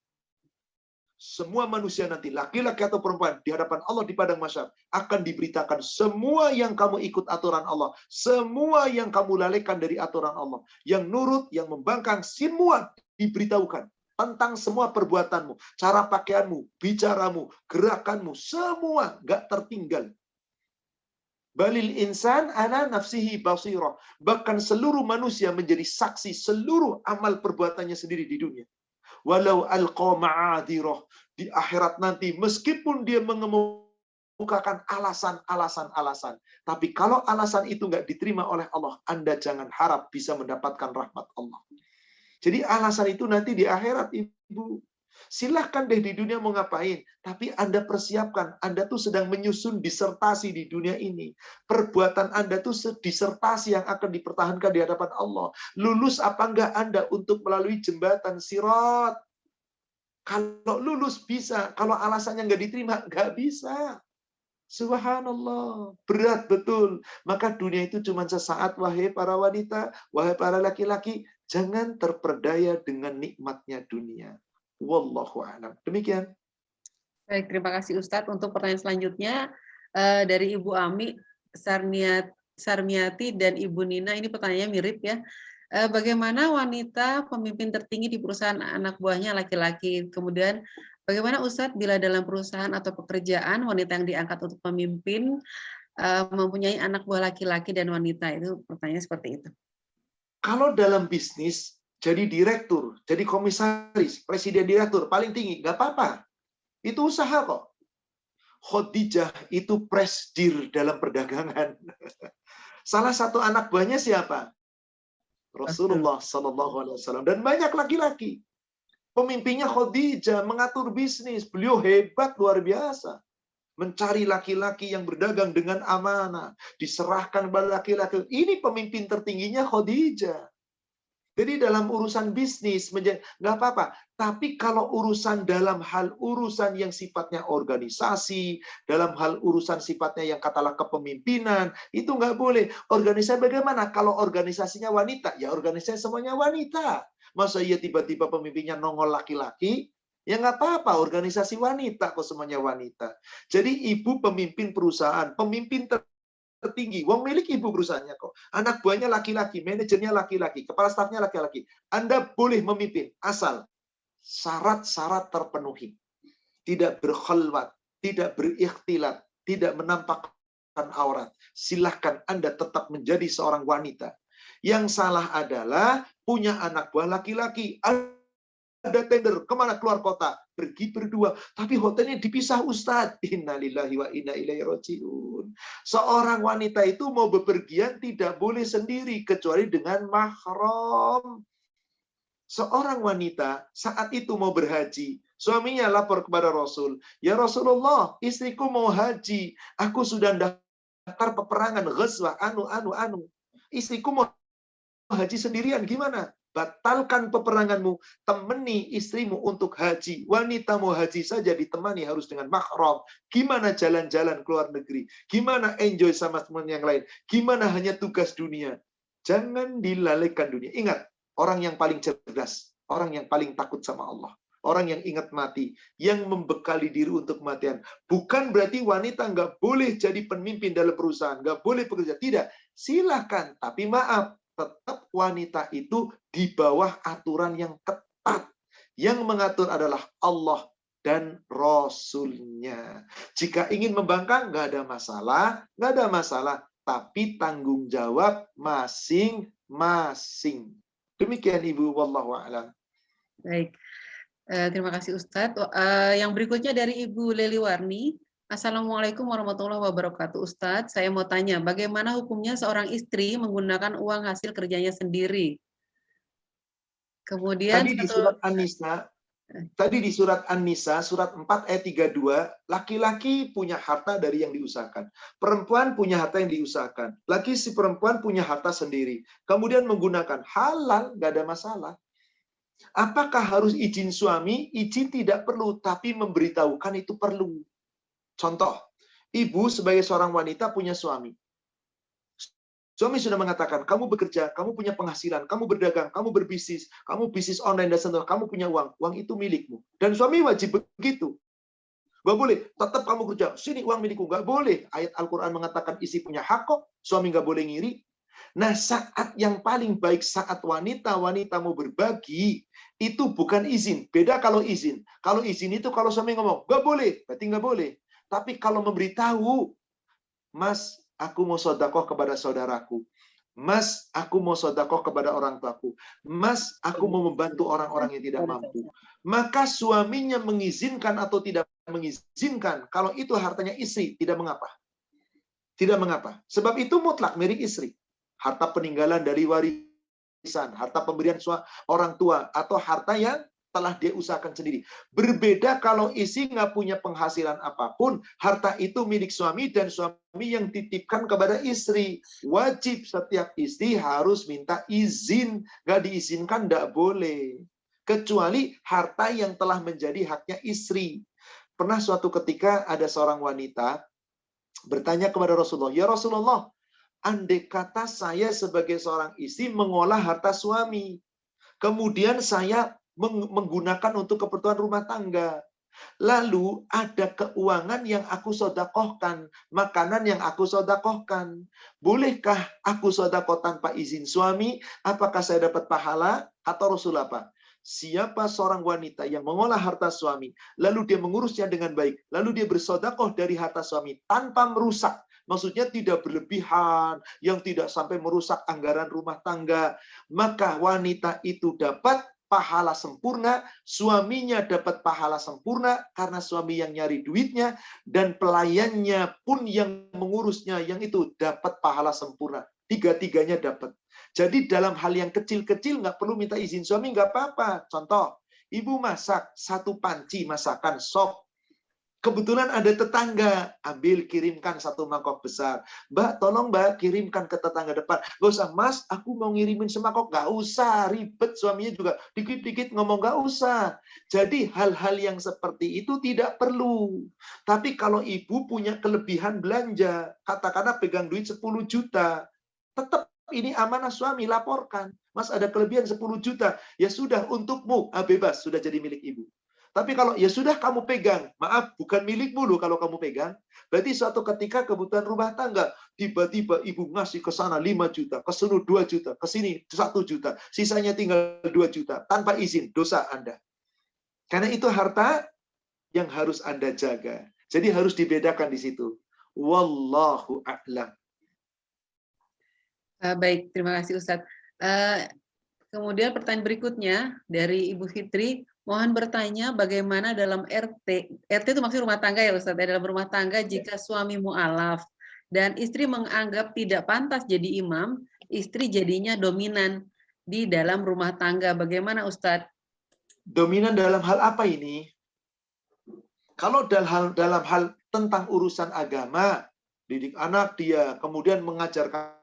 Semua manusia nanti, laki-laki atau perempuan, di hadapan Allah di padang mahsyar akan diberitakan semua yang kamu ikut aturan Allah, semua yang kamu lalaikan dari aturan Allah, yang nurut, yang membangkang, semua diberitahukan tentang semua perbuatanmu, cara pakaianmu, bicaramu, gerakanmu, semua nggak tertinggal. Balil insan ala nafsihi basirah. Bahkan seluruh manusia menjadi saksi seluruh amal perbuatannya sendiri di dunia. Walau alqa ma'adirah. Di akhirat nanti, meskipun dia mengemukakan alasan. Tapi kalau alasan itu nggak diterima oleh Allah, Anda jangan harap bisa mendapatkan rahmat Allah. Jadi alasan itu nanti di akhirat, Ibu. Silahkan deh di dunia mau ngapain, tapi Anda persiapkan. Anda tuh sedang menyusun disertasi di dunia ini. Perbuatan Anda tuh disertasi yang akan dipertahankan di hadapan Allah. Lulus apa enggak Anda untuk melalui jembatan Sirat? Kalau lulus bisa, kalau alasannya nggak diterima, nggak bisa. Subhanallah, berat betul. Maka dunia itu cuma sesaat, wahai para wanita, wahai para laki-laki, jangan terperdaya dengan nikmatnya dunia. Wallahu a'lam. Demikian. Baik, terima kasih Ustadz. Untuk pertanyaan selanjutnya dari Ibu Ami Sarmiati dan Ibu Nina, ini pertanyaannya mirip ya. Bagaimana wanita pemimpin tertinggi di perusahaan anak buahnya laki-laki? Kemudian bagaimana Ustadz bila dalam perusahaan atau pekerjaan wanita yang diangkat untuk pemimpin mempunyai anak buah laki-laki dan wanita? Itu pertanyaan seperti itu. Kalau dalam bisnis, jadi direktur, jadi komisaris, presiden direktur, paling tinggi, nggak apa-apa. Itu usaha kok. Khadijah itu presdir dalam perdagangan. Salah satu anak buahnya siapa? Rasulullah SAW. Dan banyak laki-laki. Pemimpinnya Khadijah, mengatur bisnis. Beliau hebat, luar biasa. Mencari laki-laki yang berdagang dengan amanah. Diserahkan kepada laki-laki. Ini pemimpin tertingginya Khadijah. Jadi dalam urusan bisnis, nggak apa-apa. Tapi kalau dalam hal urusan yang sifatnya organisasi, dalam hal urusan sifatnya yang katalah kepemimpinan, itu nggak boleh. Organisasi bagaimana? Kalau organisasinya wanita, ya organisasi semuanya wanita. Masa iya tiba-tiba pemimpinnya nongol laki-laki? Ya nggak apa-apa, organisasi wanita kok semuanya wanita. Jadi ibu pemimpin perusahaan, pemimpin tertinggi. Wong milik ibu perusahaannya kok. Anak buahnya laki-laki, manajernya laki-laki, kepala stafnya laki-laki. Anda boleh memimpin, asal syarat-syarat terpenuhi. Tidak berkhalwat, tidak berikhtilat, tidak menampakkan aurat. Silahkan Anda tetap menjadi seorang wanita. Yang salah adalah punya anak buah laki-laki. Ada tender, kemana? Keluar kota. Pergi berdua. Tapi hotelnya dipisah, Ustadz. Innalillahi wa inna ilaihi raji'un. Seorang wanita itu mau bepergian tidak boleh sendiri, kecuali dengan mahram. Seorang wanita saat itu mau berhaji. Suaminya lapor kepada Rasul. Ya Rasulullah, istriku mau haji. Aku sudah daftar peperangan, ghazwah, anu. Istriku mau haji sendirian, gimana? Batalkan peperanganmu, temani istrimu untuk haji. Wanita mau haji saja ditemani harus dengan mahram. Gimana jalan-jalan ke luar negeri? Gimana enjoy sama teman yang lain? Gimana hanya tugas dunia? Jangan dilalaikan dunia. Ingat, orang yang paling cerdas, orang yang paling takut sama Allah, orang yang ingat mati, yang membekali diri untuk kematian. Bukan berarti wanita nggak boleh jadi pemimpin dalam perusahaan, nggak boleh bekerja. Tidak, silakan. Tapi maaf, tetap wanita itu di bawah aturan yang ketat. Yang mengatur adalah Allah dan Rasul-Nya. Jika ingin membangkang, nggak ada masalah. Tapi tanggung jawab masing-masing. Demikian Ibu, wallahu a'lam. Baik, terima kasih Ustadz. Yang berikutnya dari Ibu Leli Warni. Assalamualaikum warahmatullahi wabarakatuh. Ustadz, saya mau tanya, bagaimana hukumnya seorang istri menggunakan uang hasil kerjanya sendiri? Kemudian tadi di surat An-Nisa, surat 4 ayat 32, laki-laki punya harta dari yang diusahakan. Perempuan punya harta yang diusahakan. Laki si perempuan punya harta sendiri. Kemudian menggunakan halal, nggak ada masalah. Apakah harus izin suami? Izin tidak perlu, tapi memberitahukan itu perlu. Contoh, ibu sebagai seorang wanita punya suami. Suami sudah mengatakan, kamu bekerja, kamu punya penghasilan, kamu berdagang, kamu berbisnis, kamu bisnis online dan sebagainya, kamu punya uang, uang itu milikmu. Dan suami wajib begitu. Gak boleh, tetap kamu kerja, sini uang milikku. Gak boleh. Ayat Al-Quran mengatakan isi punya hak kok, suami gak boleh ngiri. Nah, saat yang paling baik saat wanita mau berbagi, itu bukan izin. Beda kalau izin. Kalau izin itu kalau suami ngomong, gak boleh, berarti gak boleh. Tapi kalau memberitahu, Mas, aku mau sedekah kepada saudaraku. Mas, aku mau sedekah kepada orang tuaku. Mas, aku mau membantu orang-orang yang tidak mampu. Maka suaminya mengizinkan atau tidak mengizinkan, kalau itu hartanya istri, tidak mengapa. Tidak mengapa. Sebab itu mutlak milik istri. Harta peninggalan dari warisan warisan, harta pemberian orang tua, atau harta yang telah dia usahakan sendiri. Berbeda kalau istri nggak punya penghasilan apapun, harta itu milik suami dan suami yang titipkan kepada istri. Wajib setiap istri harus minta izin. Nggak diizinkan, nggak boleh. Kecuali harta yang telah menjadi haknya istri. Pernah suatu ketika ada seorang wanita bertanya kepada Rasulullah, "Ya Rasulullah, andai kata saya sebagai seorang istri mengolah harta suami, kemudian saya menggunakan untuk keperluan rumah tangga. Lalu ada keuangan yang aku sodakohkan, makanan yang aku sodakohkan. Bolehkah aku sodakoh tanpa izin suami? Apakah saya dapat pahala?" Atau Rasul apa? Siapa seorang wanita yang mengolah harta suami, lalu dia mengurusnya dengan baik, lalu dia bersodakoh dari harta suami tanpa merusak. Maksudnya tidak berlebihan, yang tidak sampai merusak anggaran rumah tangga. Maka wanita itu dapat pahala sempurna, suaminya dapat pahala sempurna karena suami yang nyari duitnya, dan pelayannya pun yang mengurusnya yang itu dapat pahala sempurna. Tiga-tiganya dapat. Jadi dalam hal yang kecil-kecil nggak perlu minta izin suami, nggak apa-apa. Contoh, ibu masak satu panci masakan sop. Kebetulan ada tetangga, ambil kirimkan satu mangkok besar. Mbak, tolong Mbak kirimkan ke tetangga depan. Gak usah, Mas, aku mau ngirimin semangkok. Gak usah, ribet suaminya juga. Dikit-dikit ngomong gak usah. Jadi hal-hal yang seperti itu tidak perlu. Tapi kalau ibu punya kelebihan belanja, katakanlah pegang duit 10 juta, tetap ini amanah suami, laporkan. Mas, ada kelebihan 10 juta. Ya sudah, untukmu. Bebas, sudah jadi milik ibu. Tapi kalau ya sudah kamu pegang, maaf, bukan milikmu loh kalau kamu pegang. Berarti suatu ketika kebutuhan rumah tangga, tiba-tiba ibu ngasih ke sana 5 juta, ke sini 2 juta, ke sini 1 juta, sisanya tinggal 2 juta, tanpa izin, dosa Anda. Karena itu harta yang harus Anda jaga. Jadi harus dibedakan di situ. Wallahu a'lam. Baik, terima kasih Ustadz. Kemudian pertanyaan berikutnya dari Ibu Fitri, mohon bertanya bagaimana dalam RT itu maksud rumah tangga ya Ustadz, dalam rumah tangga jika suami mu'alaf dan istri menganggap tidak pantas jadi imam, istri jadinya dominan di dalam rumah tangga. Bagaimana Ustadz? Dominan dalam hal apa ini? Kalau dalam hal tentang urusan agama, didik anak dia, kemudian mengajarkan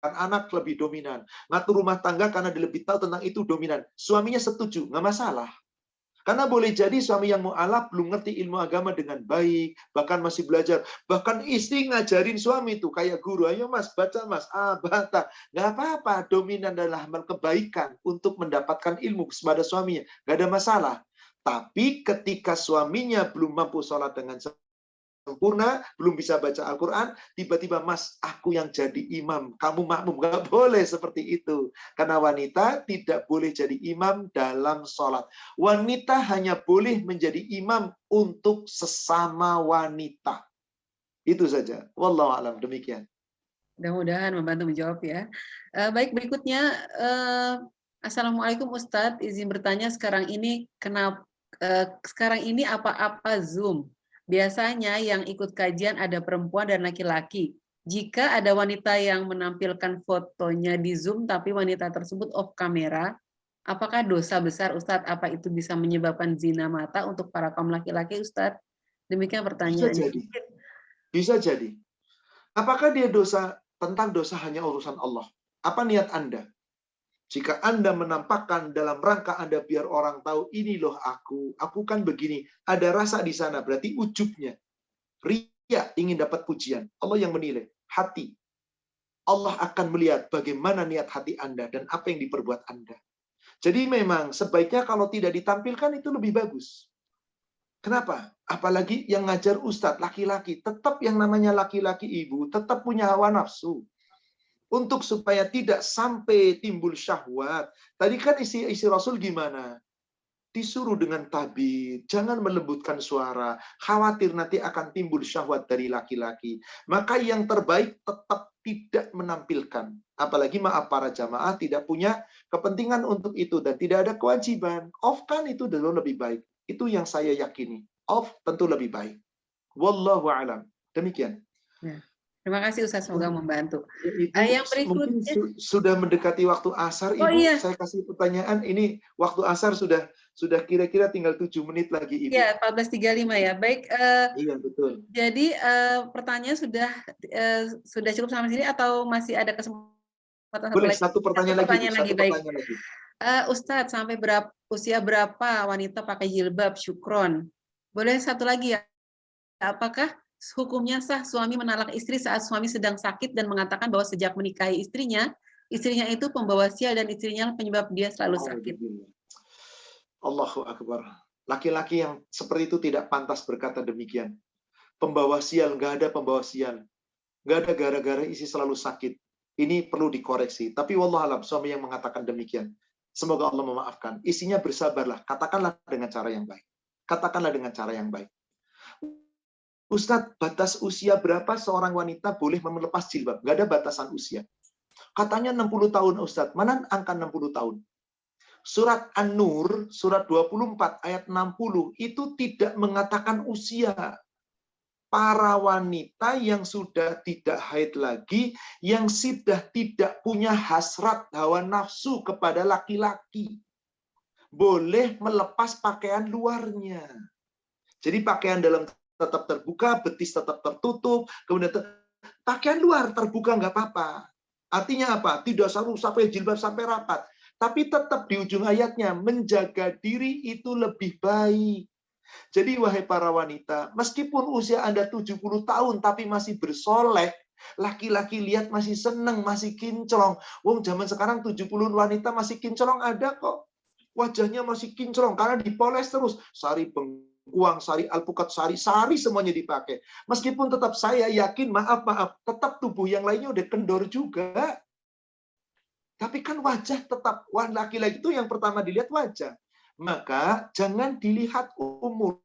anak lebih dominan. Ngatur rumah tangga karena dia lebih tahu tentang itu dominan. Suaminya setuju, nggak masalah. Karena boleh jadi suami yang mu'alaf belum ngerti ilmu agama dengan baik, bahkan masih belajar. Bahkan istri ngajarin suami itu kayak guru, ayo mas, baca mas, baca. Nggak apa-apa, dominan adalah amal kebaikan untuk mendapatkan ilmu kepada suaminya. Nggak ada masalah. Tapi ketika suaminya belum mampu sholat dengan sempurna, belum bisa baca Al-Quran, tiba-tiba mas, aku yang jadi imam, kamu makmum. Nggak boleh seperti itu. Karena wanita tidak boleh jadi imam dalam sholat. Wanita hanya boleh menjadi imam untuk sesama wanita. Itu saja. Wallahu a'lam, demikian. Mudah-mudahan membantu menjawab ya. Baik, berikutnya. Assalamualaikum Ustadz, izin bertanya sekarang ini apa-apa Zoom? Biasanya yang ikut kajian ada perempuan dan laki-laki. Jika ada wanita yang menampilkan fotonya di Zoom, tapi wanita tersebut off kamera, apakah dosa besar Ustadz? Apa itu bisa menyebabkan zina mata untuk para kaum laki-laki Ustadz? Demikian pertanyaannya. Bisa jadi. Bisa jadi. Apakah dia tentang dosa hanya urusan Allah? Apa niat Anda? Jika Anda menampakkan dalam rangka Anda biar orang tahu, ini loh aku kan begini. Ada rasa di sana, berarti ujubnya. Ria ingin dapat pujian. Allah yang menilai. Hati. Allah akan melihat bagaimana niat hati Anda dan apa yang diperbuat Anda. Jadi memang sebaiknya kalau tidak ditampilkan itu lebih bagus. Kenapa? Apalagi yang ngajar ustadz, laki-laki. Tetap yang namanya laki-laki ibu, tetap punya hawa nafsu. Untuk supaya tidak sampai timbul syahwat. Tadi kan isi Rasul gimana? Disuruh dengan tabir, jangan melembutkan suara. Khawatir nanti akan timbul syahwat dari laki-laki. Maka yang terbaik tetap tidak menampilkan. Apalagi maaf para jamaah tidak punya kepentingan untuk itu dan tidak ada kewajiban. Off kan itu dulu lebih baik. Itu yang saya yakini. Off tentu lebih baik. Wallahu a'lam. Demikian. Ya. Terima kasih Ustaz, semoga membantu. Itu Yang mungkin berikutnya, sudah mendekati waktu asar, oh Ibu. iya, Saya kasih pertanyaan, ini waktu asar sudah kira-kira tinggal 7 menit lagi, Ibu. ya 14.35 ya. Baik, Iya, betul. jadi pertanyaan sudah cukup sampai sini atau masih ada kesempatan satu Boleh, lagi? satu pertanyaan lagi, Bu. Satu Baik. pertanyaan lagi. Ustadz, sampai usia berapa wanita pakai jilbab? Syukron. Boleh satu lagi ya? Apakah hukumnya sah suami menalak istri saat suami sedang sakit dan mengatakan bahwa sejak menikahi istrinya itu pembawa sial dan istrinya penyebab dia selalu sakit? Allahu Akbar. Laki-laki yang seperti itu tidak pantas berkata demikian. Pembawa sial, nggak ada pembawa sial. Nggak ada gara-gara isi selalu sakit. Ini perlu dikoreksi. Tapi wallahualam, suami yang mengatakan demikian. Semoga Allah memaafkan. Isinya bersabarlah. Katakanlah dengan cara yang baik. Katakanlah dengan cara yang baik. Ustadz, batas usia berapa seorang wanita boleh melepas jilbab? Nggak ada batasan usia. Katanya 60 tahun, Ustadz. Mana angka 60 tahun? Surat An-Nur, surat 24 ayat 60, itu tidak mengatakan usia. Para wanita yang sudah tidak haid lagi, yang sudah tidak punya hasrat hawa nafsu kepada laki-laki, boleh melepas pakaian luarnya. Jadi pakaian dalam tetap terbuka, betis tetap tertutup, kemudian pakaian luar terbuka nggak apa-apa. Artinya apa? Tidak sampai jilbab sampai rapat. Tapi tetap di ujung ayatnya, menjaga diri itu lebih baik. Jadi wahai para wanita, meskipun usia Anda 70 tahun tapi masih bersoleh, laki-laki lihat masih seneng, masih kinclong. Wong zaman sekarang 70-an wanita masih kinclong ada kok. Wajahnya masih kinclong karena dipoles terus. Sari bengkuang, sari alpukat, sari semuanya dipakai. Meskipun tetap saya yakin, maaf, tetap tubuh yang lainnya udah kendor juga. Tapi kan wajah tetap, laki-laki itu yang pertama dilihat wajah. Maka jangan dilihat umur.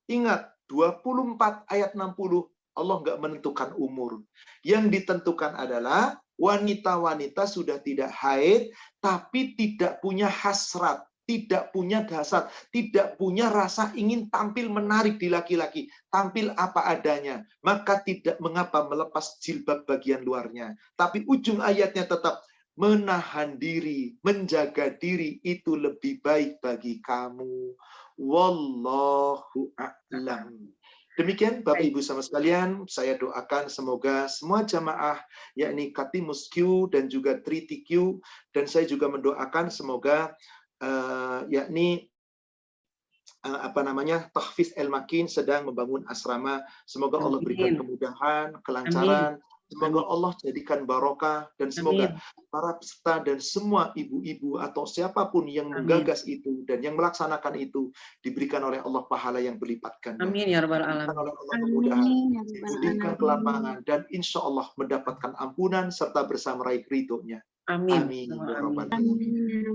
Ingat, 24 ayat 60, Allah nggak menentukan umur. Yang ditentukan adalah wanita-wanita sudah tidak haid, tapi tidak punya hasrat, tidak punya dasar, tidak punya rasa ingin tampil menarik di laki-laki, tampil apa adanya. Maka tidak mengapa melepas jilbab bagian luarnya. Tapi ujung ayatnya tetap, menahan diri, menjaga diri itu lebih baik bagi kamu. Wallahu a'lam. Demikian Bapak Ibu sama sekalian, saya doakan semoga semua jamaah yakni Katimus Q dan juga Triti Q, dan saya juga mendoakan semoga yakni Tahfiz El-Makin sedang membangun asrama. Semoga Allah berikan kemudahan, kelancaran. Semoga Allah jadikan barokah, dan semoga para peserta dan semua ibu-ibu atau siapapun yang menggagas itu dan yang melaksanakan itu diberikan oleh Allah pahala yang berlipat ganda. Amin ya rabbal alamin. Oleh Allah kemudahan, diberikan kelapangan, dan insya Allah mendapatkan ampunan serta bersama meraih ridhonya. Amin.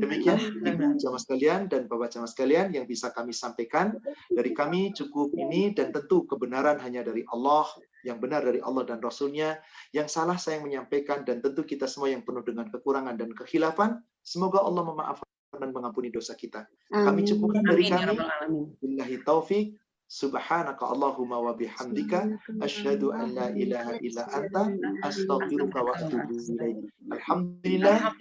Demikian Ibu jamaah sekalian dan Bapak jamaah sekalian yang bisa kami sampaikan. Dari kami cukup ini, dan tentu kebenaran hanya dari Allah, yang benar dari Allah dan Rasul-Nya. Yang salah saya yang menyampaikan, dan tentu kita semua yang penuh dengan kekurangan dan kekhilafan. Semoga Allah memaafkan dan mengampuni dosa kita. Kami cukupkan dari kami. Billahi taufik. Subhanaka Allahumma wa bihamdika asyhadu an la ilaha illa anta astaghfiruka wa atubu ilaik. Alhamdulillah.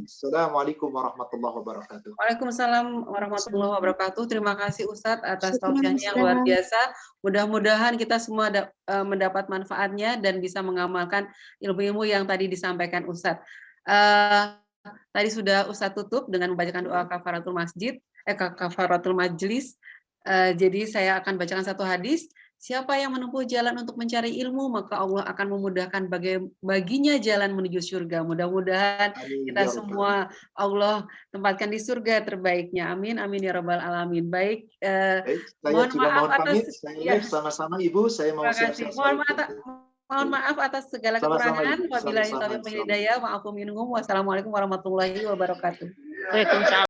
Assalamualaikum warahmatullahi wabarakatuh. Waalaikumsalam warahmatullahi wabarakatuh. Terima kasih Ustadz atas tausiahnya yang luar biasa. Mudah-mudahan kita semua mendapat manfaatnya dan bisa mengamalkan ilmu-ilmu yang tadi disampaikan Ustadz. Tadi sudah Ustadz tutup dengan membacakan doa kafaratul masjid, kafaratul majlis. Jadi saya akan bacakan satu hadis. Siapa yang menempuh jalan untuk mencari ilmu, maka Allah akan memudahkan baginya jalan menuju surga. Mudah-mudahan kita semua Allah tempatkan di surga terbaiknya. Amin, amin ya rabbal alamin. Baik, saya juga mohon pamit. Saya sama-sama Ibu, saya mau siap-siap. Mohon maaf atas segala kekurangan. Wabillahi taufiq wal hidayah. Wassalamualaikum warahmatullahi wabarakatuh. Waalaikumsalam.